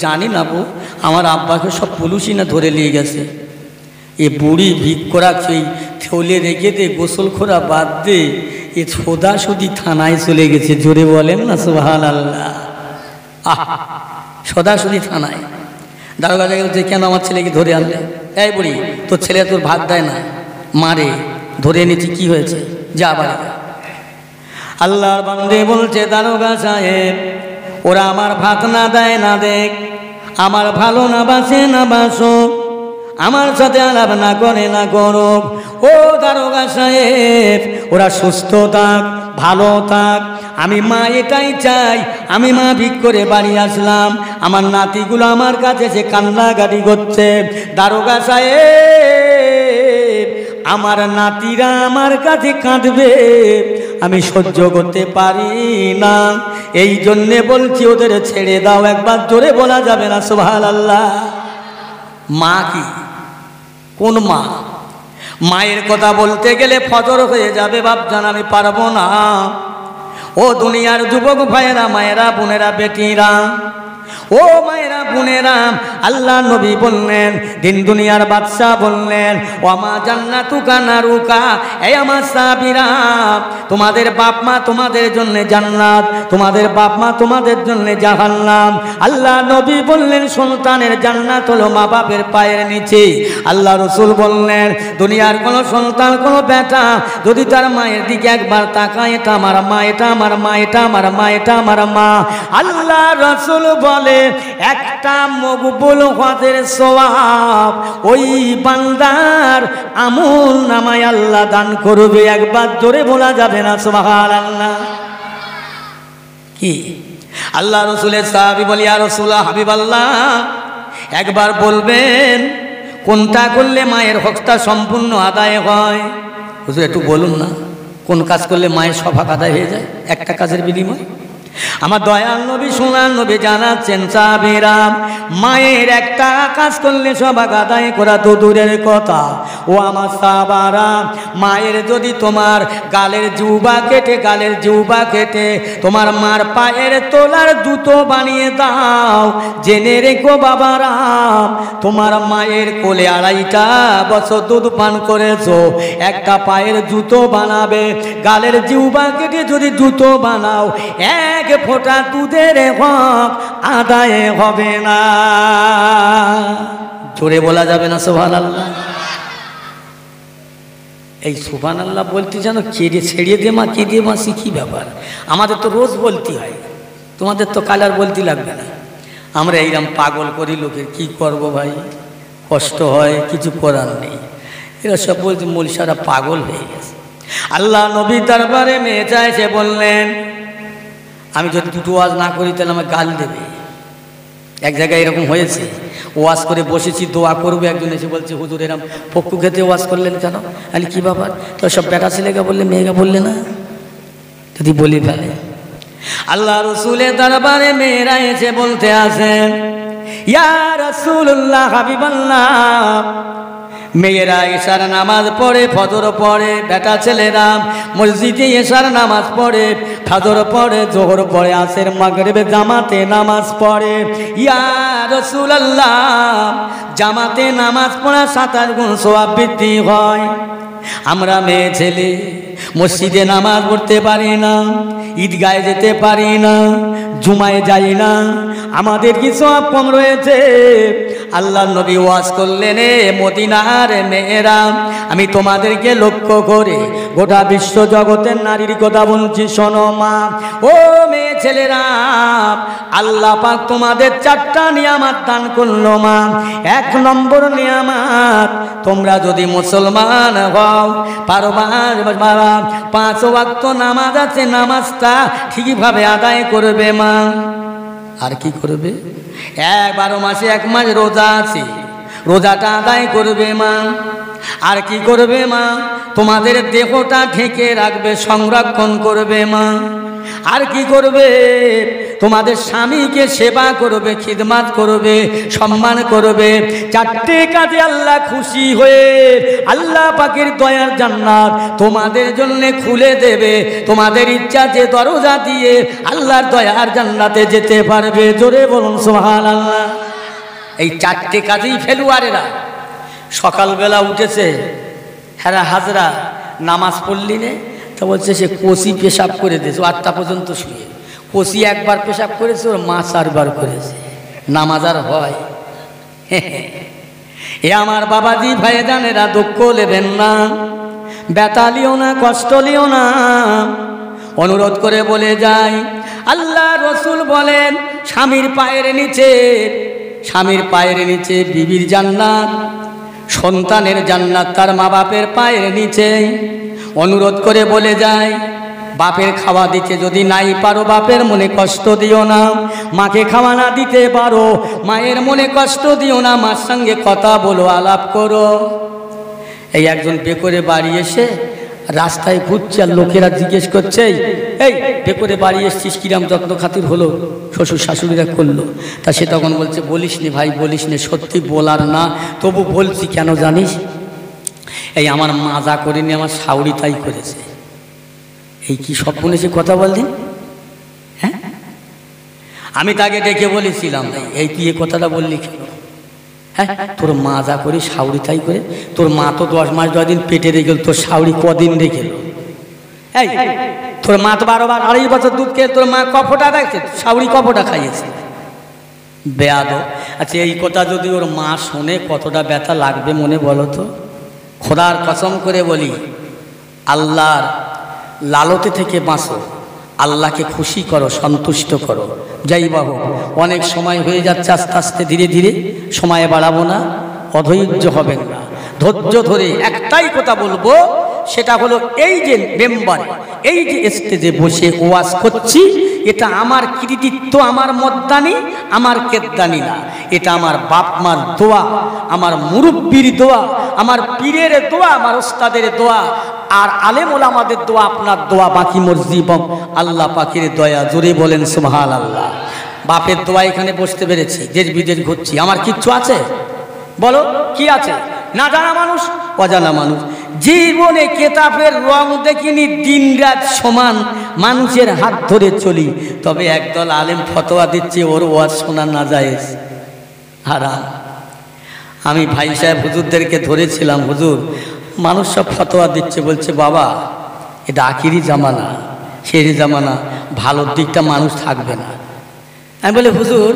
জানি না বউ, আমার আব্বাকে সব পুলিশই না ধরে নিয়ে গেছে। এ বুড়ি ভিক করা সেই থলে রেখে দে, গোসল করা বাদ দে, এ সোদাসুদি থানায় চলে গেছে। জোরে বলেন না সুবহানাল্লাহ। আহ সোদাসুদি থানায়। দারোগা জায়গায় বলছে, কেন আমার ছেলেকে ধরে আনলে? এই বুড়ি, তোর ছেলে তোর ভাত দেয় না, মারে, ধরে এনেছি, কি হয়েছে, যা বাড়ি। আল্লাহর বান্দে বলছে, দারোগা সাহেব ওরা আমার ভাত না দেয় না দেখ, আমার ভালো না বাসে না বাসো, আমার সাথে আলাপ না করে না করো। ও দারোগা সাহেব, ওরা সুস্থ থাক, ভালো থাক, আমি মা এটাই চাই। আমি মা ভিক করে বাড়ি আসলাম, আমার নাতিগুলো আমার কাছে সে কান্নাকাটি করছে। দারোগা সাহেব, আমার নাতিরা আমার কাছে কাঁদবে, আমি সহ্য করতে পারি না, এই জন্যে বলছি ওদের ছেড়ে দাও। একবার জোরে বলা যাবে না সুবহানাল্লাহ? মা কি, কোন মা? মায়ের কথা বলতে গেলে ফজর হয়ে যাবে বাপজান, আমি পারবো না। ও দুনিয়ার যুবক ভাইয়েরা, মায়েরা, বোনেরা, বেটিরা, ও মায়েরা, বোনেরা, আল্লাহ নবী বললেন, দিন দুনিয়ার বাদশা বললেন, ও মা জান্নাতুকা নারুকা, এই আমার সাহাবীরা, তোমাদের বাপ মা তোমাদের জন্য জান্নাত, তোমাদের বাপ মা তোমাদের জন্য জাহান্নাম। আল্লাহ নবী বললেন, সন্তানের জান্নাত হলো মা বাপের পায়ের নিচে। আল্লাহ রসুল বললেন, দুনিয়ার কোনো সন্তান, কোনো বেটা যদি তার মায়ের দিকে একবার তাকায়, এটা আমার মা, এটা আমার মা, এটা আমার মা, এটা আমার মা। আল্লাহ রসুল বলে, একটা মকবুল হজের সওয়াব ওই বান্দার আমল নামায় আল্লাহ দান করবে। একবার জোরে বলা যাবে না সুবহানাল্লাহ? কি আল্লাহ রসুলের সাহাবী বলি, ইয়া রাসূলুল্লাহ, হাবিবাল্লাহ, একবার বলবেন কোনটা করলে মায়ের হকটা সম্পূর্ণ আদায় হয়? হুজুর একটু বলুন না, কোন কাজ করলে মায়ের সব হক আদায় হয়ে যায় একটা কাজের বিনিময়ে? আমার দয়াল নবী, সোনার নবী জানাচ্ছেন, সাহাবীরা, মায়ের একটা কাজ করলে সব আদায় করা তো দূরের কথা। ও আমার সাহাবারা, মায়ের যদি তোমার গালের জিহ্বা কেটে তোমার মার পায়ের তোলার জুতো বানিয়ে দাও, জেনে রেখো বাবারা, তোমার মায়ের কোলে 2.5 বছর দুধ পান করেছো, একটা পায়ের জুতো বানাবে, গালের জিহ্বা কেটে যদি জুতো বানাও, এক ফোঁটা দুধের হক আদায় হবে না। জোরে বলা যাবে না সুবহানাল্লাহ? এই সুবহানাল্লাহ বলতে জানো কেড়ে ছেড়িয়ে দে মা, কে দিয়ে মা, শিখি ব্যাপার। আমাদের তো রোজ বলতে হয়, তোমাদের তো কাল আর বলতে লাগবে না। আমরা এইরকম পাগল করি লোকের, কি করব ভাই, কষ্ট হয়, কিছু করার নেই। এরা সব বলছে মৌলসারা পাগল হয়ে গেছে। আল্লাহ নবী দরবারে মেয়ে চাইছে, বললেন, আমি যদি দুটো ওয়াজ না করি তাহলে আমাকে গাল দেবে। এক জায়গায় এরকম হয়েছে, ওয়াজ করে বসেছি, দোয়া করবে, একজন এসে বলছে, হুজুর এরকম পক্কু খেতে ওয়াজ করলেন কেন? আমি কি ব্যাপার? তো সব বেটা ছেলেকে বললে, মেয়েকে বললে না? যদি বলি ফেলে। আল্লাহ রসুলের দরবারে মেয়েরা এসে বলতে আসেন, ইয়া রাসূলুল্লাহ, হাবিবাল্লাহ, মেয়েরা এশার নামাজ পড়ে, ফজর পড়ে, বেটা ছেলেরা মসজিদে এশার নামাজ পড়ে, ফজর পড়ে, জোহর পড়ে, আসর মাগরিবে জামাতে নামাজ পড়ে। ইয়া রাসূলুল্লাহ, জামাতে নামাজ পড়া 27 গুণ সওয়াব বৃদ্ধি হয়। আমরা মেয়ে ছেলে মসজিদে নামাজ পড়তে পারি না, ঈদগাহে যেতে পারি না, জুমায় যাই না, আমাদের কি সওয়াব কম রয়েছে? আল্লাহ নবী ওয়াজ করলেন, মদিনার মেয়েরা, আমি তোমাদেরকে লক্ষ্য করে গোটা বিশ্ব জগতের নারীর কথা বলছি, শোনো মা। ও মেয়ে ছেলেরা, আল্লাহ পাক তোমাদের 4টা নিয়ামত দান করলো মা। 1 নম্বর নিয়ামত, তোমরা যদি মুসলমান হও, পারবার 5 ওয়াক্ত নামাজ আছে, নামাজটা ঠিকভাবে আদায় করবে মা। আর কি করবে? 12 মাসে 1 মাস রোজা আছে, রোজাটা আদায় করবে মা। আর কি করবে মা? তোমাদের দেহটা ঢেকে রাখবে, সংরক্ষণ করবে মা। আর কি করবে? তোমাদের স্বামীকে সেবা করবে, খিদমত করবে, সম্মান করবে। 4টে কাজে আল্লাহ খুশি হয়ে আল্লাহ পাকের দয়ার জান্নাত তোমাদের জন্য খুলে দেবে। তোমাদের ইচ্ছা যে দরজা দিয়ে আল্লাহর দয়ার জান্নাতে যেতে পারবে। জোরে বলুন সুবহানাল্লাহ। এই 4টে কাজেই ফেলুয়ারেরা সকালবেলা উঠেছে, হ্যাঁ হাজরা নামাজ পড়লি নে, তা বলছে সে কষি পেশাব করে দিয়েছে, 8টা পর্যন্ত শুয়ে। কষি একবার পেশাব করেছে, ওর মা 4 বার করেছে। নামাজ আর হয়? এ আমার বাবাজি ভাইজানেরা, দুঃখ নেবেন না, ব্যথা লিও না, কষ্ট লিও না। অনুরোধ করে বলে যাই, আল্লাহ রসুল বলেন, স্বামীর পায়ের নিচে বিবির জান্নাত। সন্তানের জান্নাত তার মা বাপের পায়ের নিচে। অনুরোধ করে বলে যায়, বাপের খাওয়া দিতে যদি নাই পারো বাপের মনে কষ্ট দিও না, মাকে খাওয়া না দিতে পারো মায়ের মনে কষ্ট দিও না, মার সঙ্গে কথা বলো, আলাপ করো। এই একজন বেকরে বাড়ি এসে রাস্তায় ঘুরছে, আর লোকেরা জিজ্ঞেস করছে, এই বেকরে বাড়ি এসছিস, কিরাম যত্ন খাতির হলো, শ্বশুর শাশুড়িরা করলো। তা সে তখন বলছে, বলিস নি ভাই, বলিস নি, সত্যি বলার না, তবু বলছি। কেন জানিস? এই আমার মা যা করেনি আমার শাশুড়ি তাই করেছে। এই কি সব শুনেছি কথা বললেন? হ্যাঁ, আমি তাকে ডেকে বলেছিলাম, এই তুই এ কথাটা বললি কেন? হ্যাঁ, তোর মা যা করে শাশুড়ি তাই করে। তোর মা তো 10 মাস 10 দিন পেটে রেখে গেল, তোর শাশুড়ি কদিন রেখে গেল? এই তোর মা তো 12 বার 2.5 বছর দুধ খেয়ে তোর মা কফটা দেখছে, শাশুড়ি কফটা খাইয়েছে। বেয়াদব। আচ্ছা, এই কথা যদি ওর মা শোনে কতটা ব্যথা লাগবে মনে বলো তো? খোদার কসম করে বলি, আল্লাহর লালতে থেকে বাঁচো, আল্লাহকে খুশি করো, সন্তুষ্ট করো। যাই বাবু, অনেক সময় হয়ে যাচ্ছে, আস্তে আস্তে ধীরে ধীরে সময় বাড়াবো না, অধৈর্য হবেন না, ধৈর্য ধরে একটাই কথা বলবো, সেটা হলো এই যে মেম্বার, এই যে স্টেজে বসে ওয়াজ করছি, এটা আমার কৃতিত্ব, আমার মদ্দানি, আমার কেদ্দানি না, এটা আমার বাপ মার দোয়া, আমার মুরব্বির দোয়া, আমার পীরের দোয়া, আমার ওস্তাদের দোয়া, আর আলেম ওলামাদের দোয়া, আপনার দোয়া, বাকি মসজিদ আল্লাহ পাকের দয়া। জোরে বলেন সুবহানাল্লাহ। বাপের দোয়া এখানে বসতে পেরেছি, দেশ বিদেশ ঘুরছি, আমার কিচ্ছু আছে? বলো কি আছে? না জানা মানুষ, অজানা মানুষ, জীবনে কেতাবের রং দেখিনি, দিন রাত সমান মানুষের হাত ধরে চলি। তবে একদল আলেম ফতোয়া দিচ্ছে ওর ওয়াজ শোনা না জায়েজ, হারাম। আমি ভাই সাহেব হুজুরদেরকে ধরেছিলাম, হুজুর মানুষ সব ফতোয়া দিচ্ছে, বলছে বাবা এটা আখিরি জামানা, শেষ জামানা, ভালোর দিকটা মানুষ থাকবে না। আমি বলি হুজুর,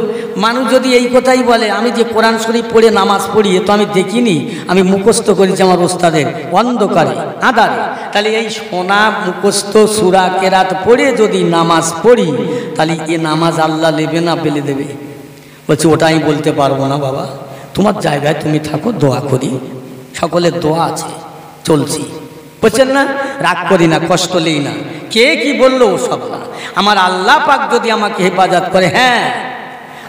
মানুষ যদি এই কথাই বলে, আমি যে কোরআন শরীফ পড়ে নামাজ পড়ি, তো আমি দেখিনি, আমি মুখস্থ করেছি আমার ওস্তাদের অন্ধকারে আঁধারে, তাহলে এই সোনা মুখস্থ সূরা কেরাত পড়ে যদি নামাজ পড়ি, তাহলে এ নামাজ আল্লাহ নেবে না পেলে দেবে? বলছি ওটা আমি বলতে পারবো না বাবা, তোমার জায়গায় তুমি থাকো, দোয়া করি, সকলের দোয়া আছে, চলছি, বুঝছেন না? রাগ করি না, কষ্ট নেই না, কে কি বললো সব না, আমার আল্লাহ পাক যদি আমাকে হেফাজত করে। হ্যাঁ,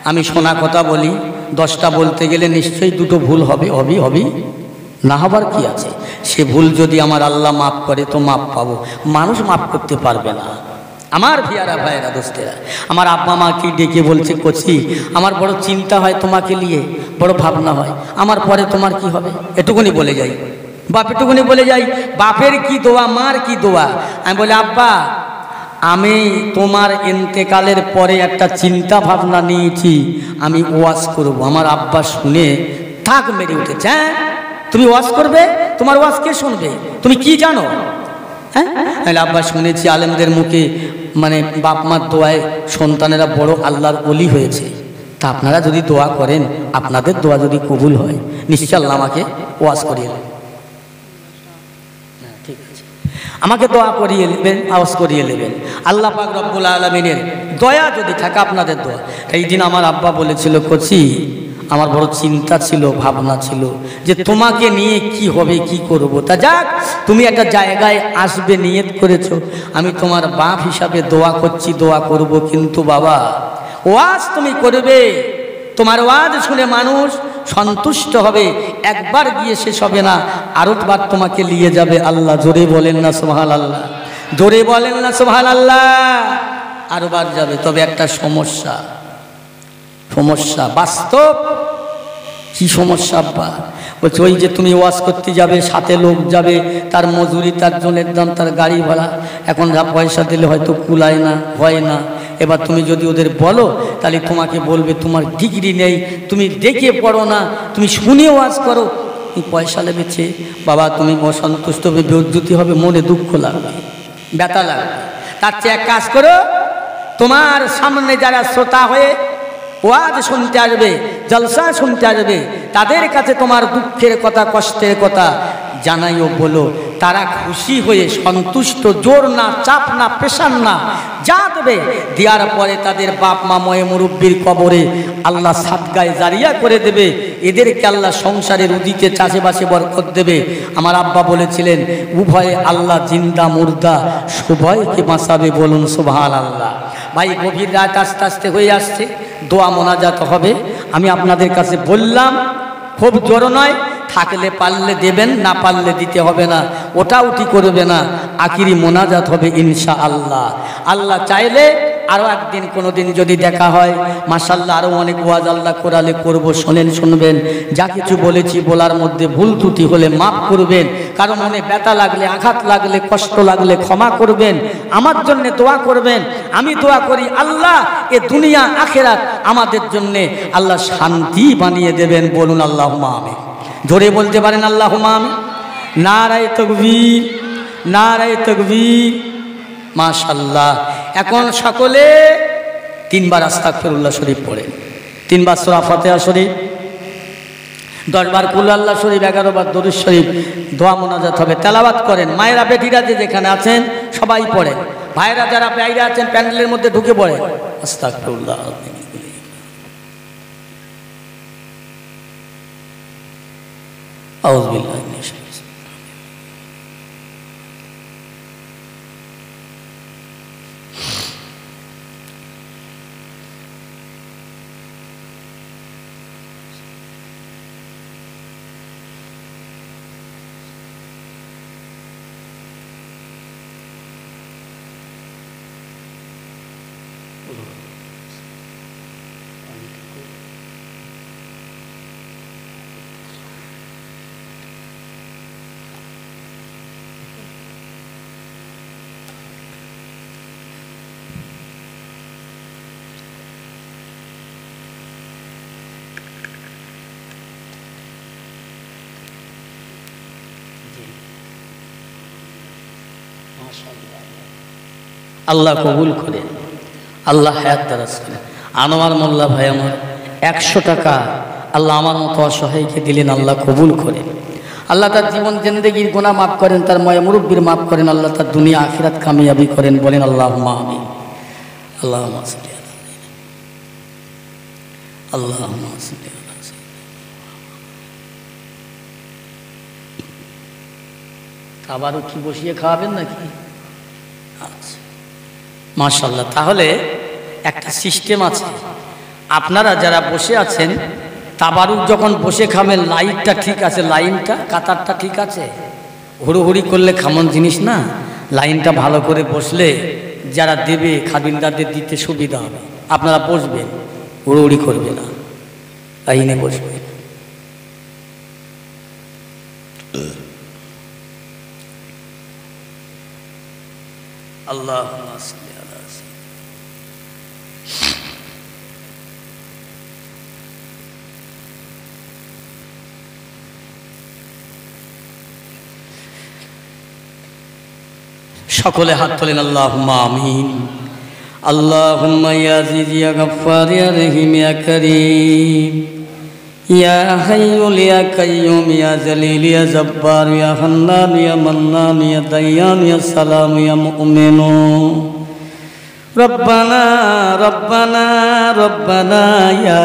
আমি শোনা কথা বলি, 10টা বলতে গেলে নিশ্চয়ই 2টো ভুল হবে, হবেই, না হবার কি আছে? সে ভুল যদি আমার আল্লাহ মাফ করে তো মাফ পাবো, মানুষ মাফ করতে পারবে না। আমার ভিয়ারা ভাইয়েরা, দোস্তেরা, আমার আব্বা মাকে ডেকে বলছে, কচি আমার বড় চিন্তা হয় তোমাকে নিয়ে, বড় ভাবনা হয়, আমার পরে তোমার কি হবে? এটুকুনি বলে যাই, বাপ এটুকুনি বলে যাই, বাপের কি দোয়া, মার কি দোয়া। আমি বলি আব্বা, আমি তোমার ইন্তেকালের পরে একটা চিন্তা ভাবনা নিয়েছি, আমি ওয়াজ করব। আমার আব্বা শুনে থাক মেরে উঠেছে, হ্যাঁ তুমি ওয়াজ করবে? তোমার ওয়াজ কে শুনবে? তুমি কি জানো? হ্যাঁ, আব্বা শুনেছি আলেমদের মুখে, মানে বাপ মার দোয়ায় সন্তানেরা বড় আল্লাহর ওলি হয়েছে, তা আপনারা যদি দোয়া করেন, আপনাদের দোয়া যদি কবুল হয়, নিশ্চয় আল্লাহ আমাকে ওয়াজ করিয়ে নেবেন। ঠিক আছে, আমাকে দোয়া করিয়ে নেবেন, আওয়াজ করিয়ে নেবেন। আল্লাহ পাক রব্বুল আলামিনের দয়া যদি থাকে, আপনাদের দোয়া। এই দিন আমার আব্বা বলেছিল, কচি আমার বড় চিন্তা ছিল, ভাবনা ছিল যে তোমাকে নিয়ে কি হবে, কি করব। তা যাক, তুমি একটা জায়গায় আসবে নিয়ত করেছো, আমি তোমার বাপ হিসাবে দোয়া করছি, দোয়া করব। কিন্তু বাবা, ওয়াজ তুমি করবে, তোমার ওয়াজ শুনে মানুষ সন্তুষ্ট হবে, একবার গিয়ে শেষ হবে না, আরেকবার তোমাকে নিয়ে যাবে আল্লাহ। জোরে বলেন না সুবহানাল্লাহ, জোরে বলেন না সুবহানাল্লাহ। আরেকবার যাবে, তবে একটা সমস্যা, বাস্তব। কি সমস্যা আব্বা? বলছে ওই যে তুমি ওয়াজ করতে যাবে, সাথে লোক যাবে, তার মজুরি, তার জলের দাম, তার গাড়ি ভাড়া, এখন যা পয়সা দিলে হয়তো কুলায় না, হয় না। এবার তুমি যদি ওদের বলো, তাহলে তোমাকে বলবে তোমার ডিগ্রি নেই, তুমি দেখে পড়ো না, তুমি শুনে ওয়াজ করো, পয়সা লেগেছে। বাবা তুমি অসন্তুষ্ট হবে, বেজ্জতি হবে, মনে দুঃখ লাগবে, ব্যথা লাগবে। তার চেয়ে এক কাজ করো, তোমার সামনে যারা শ্রোতা হয়ে ওয়াজ শুনতে আসবে, জলসা শুনতে আসবে, তাদের কাছে তোমার দুঃখের কথা, কষ্টের কথা জানাইও, বলো, তারা খুশি হয়ে সন্তুষ্ট, জোর না, চাপ না, প্রেশার না, যা দেবে দেওয়ার পরে তাদের বাপ মা ময়ে মুরব্বীর কবরে আল্লাহ সাদগায়ে জারিয়া করে দেবে। এদেরকে আল্লাহ সংসারের উদিতে চাষেবাসে বরকত দেবে। আমার আব্বা বলেছিলেন উভয়ে আল্লাহ জিন্দা মুর্দা উভয়কে বাঁচাবে, বলুন সুবহানাল্লাহ। ভাই গভীর রাত আস্তে আস্তে হয়ে আসছে, দোয়া মোনাজাত হবে। আমি আপনাদের কাছে বললাম খুব জোর নয়, থাকলে পারলে দেবেন, না পারলে দিতে হবে না, ওটা উঠি করবে না, আখিরি মোনাজাত হবে ইনশাআল্লাহ। আল্লাহ চাইলে আরও একদিন কোনো দিন যদি দেখা হয় মাশাআল্লাহ আরও অনেক ওয়াজ আল্লাহ কোরআনে করব, শোনেন, শুনবেন। যা কিছু বলেছি বলার মধ্যে ভুল ত্রুটি হলে মাফ করবেন, কারো মনে ব্যথা লাগলে, আঘাত লাগলে, কষ্ট লাগলে ক্ষমা করবেন, আমার জন্য দোয়া করবেন। আমি দোয়া করি আল্লাহ এ দুনিয়া আখিরাত আমাদের জন্য আল্লাহ শান্তি বানিয়ে দেবেন, বলুন আল্লাহুম্মা আমিন। জোরে বলতে পারেন আল্লাহুম্মা আমিন। নারায়ে তাকবীর, নারায়ে তাকবীর। মাশাআল্লাহ। এখন সকলে তিনবার আস্তাগফিরুল্লাহ শরীফ পড়েন, তিনবার সূরা ফাতিহা শরীফ, 10 বার কুল আল্লাহ শরীফ, 11 বার দরুদ শরীফ, দোয়া মোনাজাত হবে। তেলাওয়াত করেন। মায়েরা বেটিরা যে যেখানে আছেন সবাই পড়েন। ভাইরা যারা বাইরে আছেন প্যান্ডেলের মধ্যে ঢুকে পড়েন। আস্তাগফিরুল্লাহ। আউযু বিল্লাহি মিনাশ শাইতানির রাজিম। আল্লাহ কবুল করে, আল্লাহ হায়াত দারাজ করে। আনোয়ার মোল্লা ভাই আমার 100 টাকা আল্লাহ আমার মতো অসহায়কে দিলেন, আল্লাহ কবুল করে। আল্লাহ তার জীবন জিন্দেগির গুনাহ মাফ করেন, তার মায়া মুরব্বির মাফ করেন, আল্লাহ তার দুনিয়া আখিরাত কামিয়াবি করেন, বলেন আল্লাহুম্মা আমিন। আল্লাহুম্মা সাল্লি আলা সাইয়্যিদিনা, আল্লাহুম্মা সাল্লি আলা সাইয়্যিদিনা। আবারও কি বসিয়ে খাওয়াবেন নাকি? আচ্ছা মাশাআল্লাহ। তাহলে একটা সিস্টেম আছে, আপনারা যারা বসে আছেন তাবারুক যখন বসে খাবেন লাইটটা ঠিক আছে, লাইনটা কাতারটা ঠিক আছে, হুড়োহুড়ি করলে খামন জিনিস না, লাইনটা ভালো করে বসলে যারা দেবে খাবিনদারদের দিতে সুবিধা হবে। আপনারা বসবেন, হুড়োহুড়ি করবে না, লাইনে বসবেন। আল্লাহুম্মা সাল্লি আলা সকলে হাত তোলেন, আল্লাহুম্মা আমিন। আল্লাহুম্মা ইয়া আজিজ ইয়া গফফার ইয়া রহিম ইয়া করিম ইয়া হাইয়্যুল ইয়া কাইয়্যুম ইয়া জালিল ইয়া জব্বার ইয়া হান্নান ইয়া মান্নান ইয়া দাইয়ান ইয়া সালাম ইয়া মুমিনু। রব্বানা রব্বানা রব্বানা ইয়া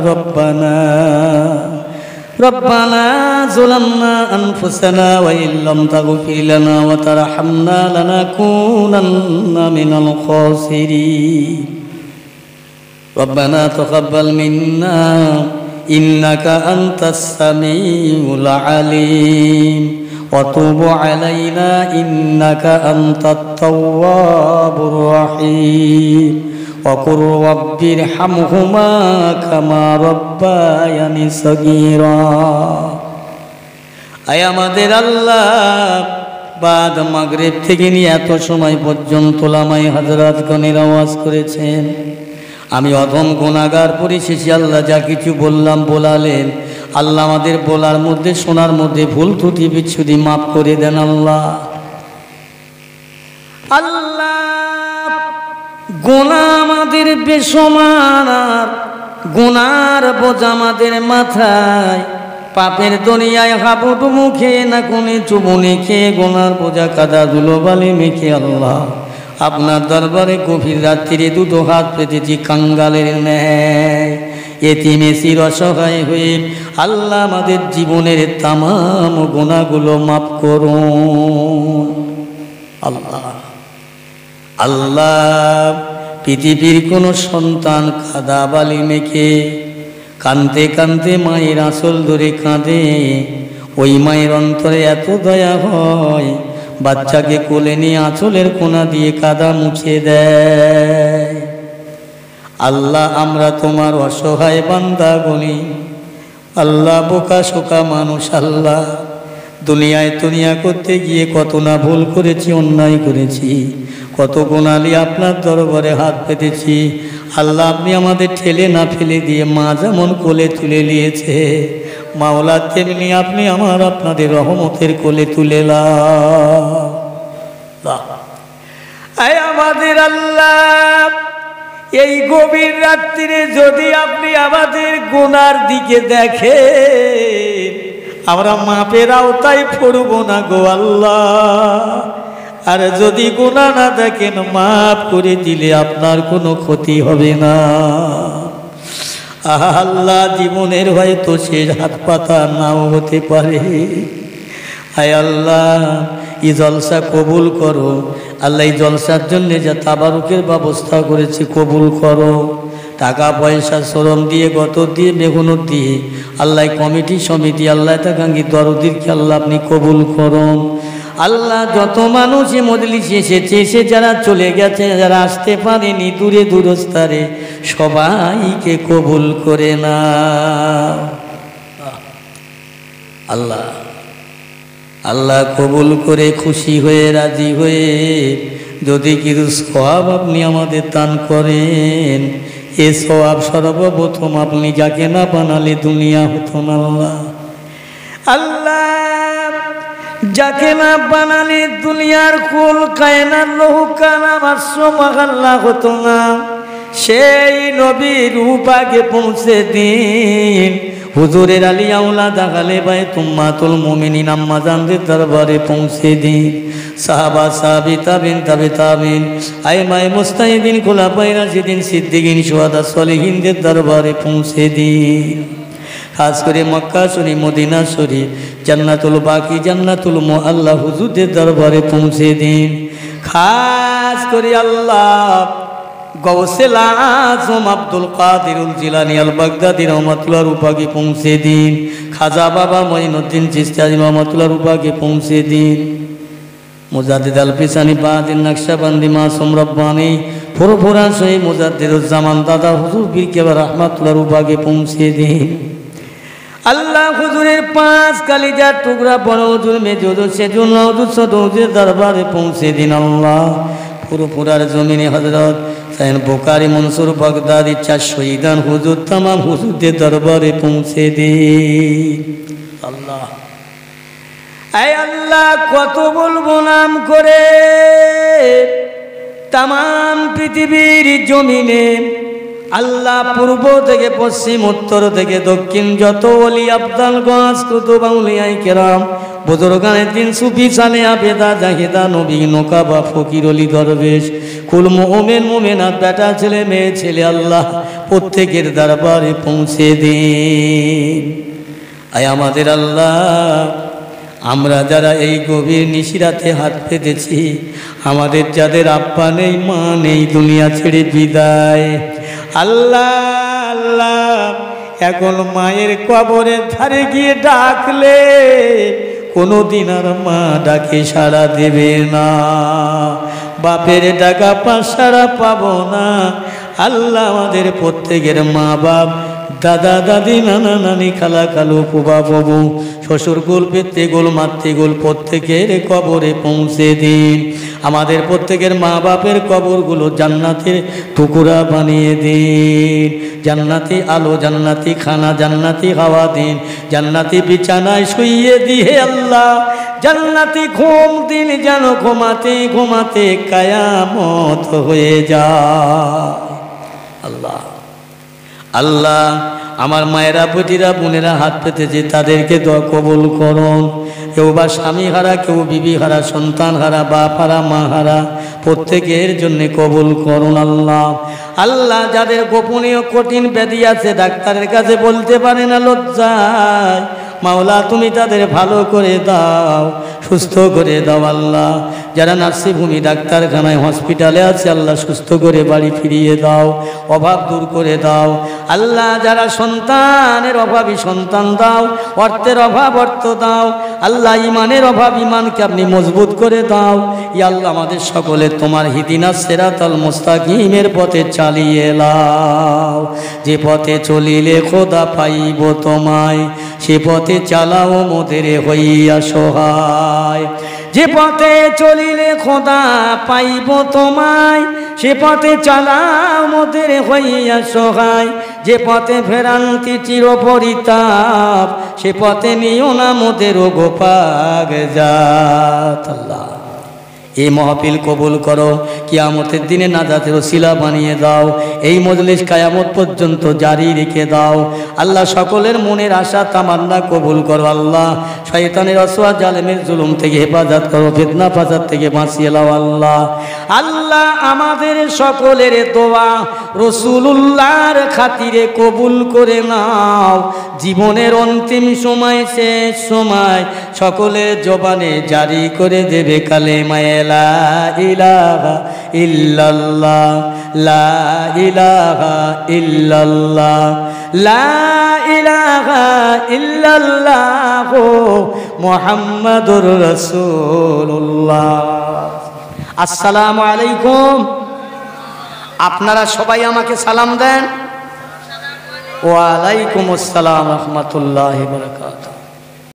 রব্বানা রব্বানা যালামনা আনফুসানা ওয়া ইল্লাম তাগফির লানা ওয়া তারহামনা লানাকুনান্না মিনাল খাসিরিন। রব্বানা তাকাব্বাল মিন্না ইন্নাকা আনতাস সামিউল আলিম ওয়া তুব আলাইনা ইন্নাকা আনতাত তাওয়াবুর রহিম ওয়া কুর রাব্বিরহামহুমা কামা রাব্বায়ানি সগীরা। আয় আমাদের আল্লাহ, বাদ মাগরিব থেকে নিয়ে এত সময় পর্যন্ত ওলামায়ে হযরতগণের আওয়াজ করেছেন, আমি অধম গুনাহগার পরিশেষে আল্লাহ যা কিছু বললাম বলালেন, আল্লাহ আমাদের বলার মধ্যে শোনার মধ্যে ভুল ত্রুটি বিচ্ছুতি মাফ করে দেন আল্লাহ। আল্লাহ গুনাহ আমাদের বেসমান, গুনার বোঝা আমাদের মাথায়, পাপের দুনিয়ায় হাবুডুবু খেয়ে না কোনে চুবনে খেয়ে গোনার বোঝা কাদা ধুলোবালি মেখে আল্লাহ আপনার দরবারে গভীর রাত্রিরে দুটো হাত পেতেছি কাঙ্গালের ন্যায় এতিমেসির অসহায় হয়ে আল্লাহ আমাদের জীবনের তামাম গুনাহগুলো মাফ করুন আল্লাহ। আল্লাহ পৃথিবীর কোনো সন্তান কাদা বালি মেখে কাঁদতে কাঁদতে মায়ের আঁচল ধরে কাঁদে, ওই মায়ের অন্তরে এত দয়া হয় বাচ্চাকে কোলে নিয়ে আঁচলের কোনা দিয়ে কাদা মুছে দেয়। আল্লাহ আমরা তোমার অসহায় বান্দা বলি, আল্লাহ বোকা শোকা মানুষ, আল্লাহ দুনিয়া করতে গিয়ে কত না ভুল করেছি, অন্যায় করেছি, কত গুনালি আপনার দরবারে হাত পেতেছি। আল্লাহ আপনি আমাদের ঠেলে না ফেলে দিয়ে মা যেমন কোলে তুলে নিয়েছে, মাওলা তেমনি আপনি আপনাদের রহমতের কোলে তুলে আমাদের আল্লাহ এই গভীর রাত্রিরে যদি আপনি আমাদের গুনার দিকে দেখেন, আমরা মাপের আওতায় পড়ব না গো আল্লাহ। আর যদি গুনাহ না দেখেন, মাফ করে দিলে আপনার কোনো ক্ষতি হবে না। আল্লাহ জীবনের হয়তো শেষ হাত পাতা নাও হতে পারে। হায় আল্লাহ এই জলসা কবুল করো। আল্লাহ এই জলসার জন্য যা তাবারুকের ব্যবস্থা করেছে কবুল করো। টাকা পয়সা শ্রম দিয়ে গত দিয়ে মেহনত দিয়ে আল্লাহ কমিটি সমিতি আল্লাহ তাকাঙ্গি দরদিরকে আল্লাহ আপনি কবুল করুন। আল্লাহ যত মানুষ এ মজলিসে এসেছে, এসে যারা চলে গেছে, যারা আসতে পারেনি দূরে দূরস্থারে, সবাইকে কবুল করে না আল্লাহ। আল্লাহ কবুল করে খুশি হয়ে রাজি হয়ে যদি কিছু সওয়াব আপনি আমাদের দান করেন, এ সওয়াব সর্বপ্রথম আপনি যাকে না বানালে দুনিয়া হতো না আল্লাহ। আল্লাহ যাকে না বানালে দুনিয়ার কুল কায়নাত লৌকানা মাসুমাল্লাহ হতো না। সেই নবী রূপ আগে পৌঁছে দিন, হুজুরের আলী আওলাদ আগালে ভাই তুম্মাতুল মুমিনিন আম্মা জানদের দরবারে পৌঁছে দিন। সাহাবা সাহাবী তাবিন তাবে তাবিন আইমায়ে মুস্তাহিদিন খোলাফায়ে রাশিদিন সিদ্দিকিন শুহাদা সলিহিনদের দরবারে পৌঁছে দিন। খাস করে মক্কা শরীফ মদিনা শরীফ জান্নাতুল বাকি জান্নাতুল মুআল্লা হুজুরদের দরবারে পৌঁছে দিন। খাস করে আল্লাহ গৌসুল আজম আব্দুল কাদিরুল জিলানী আল বাগদাদী রহমাতুল্লাহ রূপাকে পৌঁছে দিন। খাজা বাবা মঈনুদ্দিন চিশতি রহমাতুল্লাহ রূপাকে পৌঁছে দিন। মুজাদ্দিদ আল ফিসানি বাদিন নকশবন্দি মাসুম রব্বানি ফুরফুরা শহীদ মুজাদ্দিদুজ্জামান দাদা হুজুর পীর কেবলা রহমাতুল্লাহ রূপাকে পৌঁছে দিন। আল্লাহ হুজুরের 5 কালিজার টুকরা বড় হুজুর মেজো হুজুর সেজন্য হুজুর ছোট হুজুরের দরবারে পৌঁছে দিন আল্লাহ। পুরোপুরার জমিনে হযরত সাইন বুখারী মনসুর বাগদাদী 4 শহীদান হুজুর तमाम হুজুরদের দরবারে পৌঁছে দিন আল্লাহ। আয় আল্লাহ কত বলবো নাম করে, तमाम পৃথিবীর জমিনে আল্লাহ পূর্ব থেকে পশ্চিম উত্তর থেকে দক্ষিণ যত ওলি আফদাল গাছ কুতুব আউলিয়ায়ে কেরাম বুজুর্গানে দিন সুফি সালে আবেদা জাহিদা নবী নোকাবা ফকির অলি দরবেশ কুল মুমিন মুমিনাত বেটা ছেলে মেয়ে ছেলে আল্লাহ প্রত্যেকের দরবারে পৌঁছে দিন। আয় আমাদের আল্লাহ আমরা যারা এই গভীর নিশিরাতে হাত পেতেছি, আমাদের যাদের আব্বা নেই মা নেই দুনিয়া ছেড়ে বিদায়, আল্লাহ আল্লাহ এখন মায়ের কবরের ধারে গিয়ে ডাকলে কোনোদিন আর মা ডাকে সাড়া দেবে না, বাপের ডাকা সাড়া পাবো না। আল্লাহ আমাদের প্রত্যেকের মা বাপ দাদা দাদি নানা নানি খালা খালু ফুবা বাবু শ্বশুর কুল পিতৃ কুল মাতৃকুল প্রত্যেকের কবরে পৌঁছে দিন। আমাদের প্রত্যেকের মা বাপের কবরগুলো জান্নাতের টুকরা বানিয়ে দিন। জান্নাতি আলো জান্নাতি খানা জান্নাতি হাওয়া দিন, জান্নাতি বিছানায় শুইয়ে দিয়ে আল্লাহ জান্নাতি ঘুম দিন, যেন ঘুমাতে ঘুমাতে কায়ামত হয়ে যায়। আল্লাহ আল্লাহ আমার মায়েরা বেটিরা বোনেরা হাত পেতেছে তাদেরকে দোয়া কবুল করুন। কেউ বা স্বামী হারা, কেউ বিবি হারা, সন্তান হারা, বাপ হারা, মা হারা, প্রত্যেকের জন্য কবুল করুন আল্লাহ। আল্লাহ যাদের গোপনীয় কঠিন ব্যাধি আছে ডাক্তারের কাছে বলতে পারে না লজ্জায়, মাওলা তুমি তাদের ভালো করে দাও, সুস্থ করে দাও আল্লাহ। যারা নার্সিংহোমে ডাক্তারখানায় হসপিটালে আছে আল্লাহ সুস্থ করে বাড়ি ফিরিয়ে দাও, অভাব দূর করে দাও আল্লাহ। যারা সন্তানের অভাবী সন্তান দাও, অর্থের অভাব অর্থ দাও আল্লাহ। ইমানের অভাব ইমানকে আপনি মজবুত করে দাও ইয়া আল্লাহ। আমাদের সকলে তোমার হিদিনা সিরাতাল মুস্তাকিমের পথে চালিয়ে লাও। যে পথে চলিলে খোদা পাইব তোমায়, সে পথে চালাও মোদের হইয়া সহায়। যে পথে চলিলে খোদা পাইব তোমায়, সে পথে চালাও মোদের হইয়া সহায়। যে পথে ফেরান্তি চির পরিতাপ, সে পথে নিও না মোদের গোপাগ জাত আল্লাহ। এই মহফিল কবুল করো, কিয়ামতের দিনে নাজাতের ওসিলা বানিয়ে দাও। এই মজলিস কিয়ামত পর্যন্ত জারি রেখে দাও আল্লাহ। সকলের মনের আশা তামান্না কবুল করো আল্লাহ। শয়তানের ওয়াসওয়াস জালেমের জুলুম থেকে হেফাজত করো, ফিতনা ফাসাদ থেকে বাঁচিয়ে নাও আল্লাহ। আল্লাহ আমাদের সকলের দোয়া রাসূলুল্লাহর খাতিরে কবুল করে নাও। জীবনের অন্তিম সময়, শেষ সময় সকলের জবানে জারি করে দেবে কালেমায়ে লা ইলাহা ইল্লাল্লাহ, লা ইলাহা ইল্লাল্লাহ, লা ইলাহা ইল্লাল্লাহ মুহাম্মাদুর রাসূলুল্লাহ। আসসালামু আলাইকুম। আপনারা সবাই আমাকে সালাম দেন। ওয়া আলাইকুম আসসালাম রাহমাতুল্লাহি ওয়া বারাকাতুহু।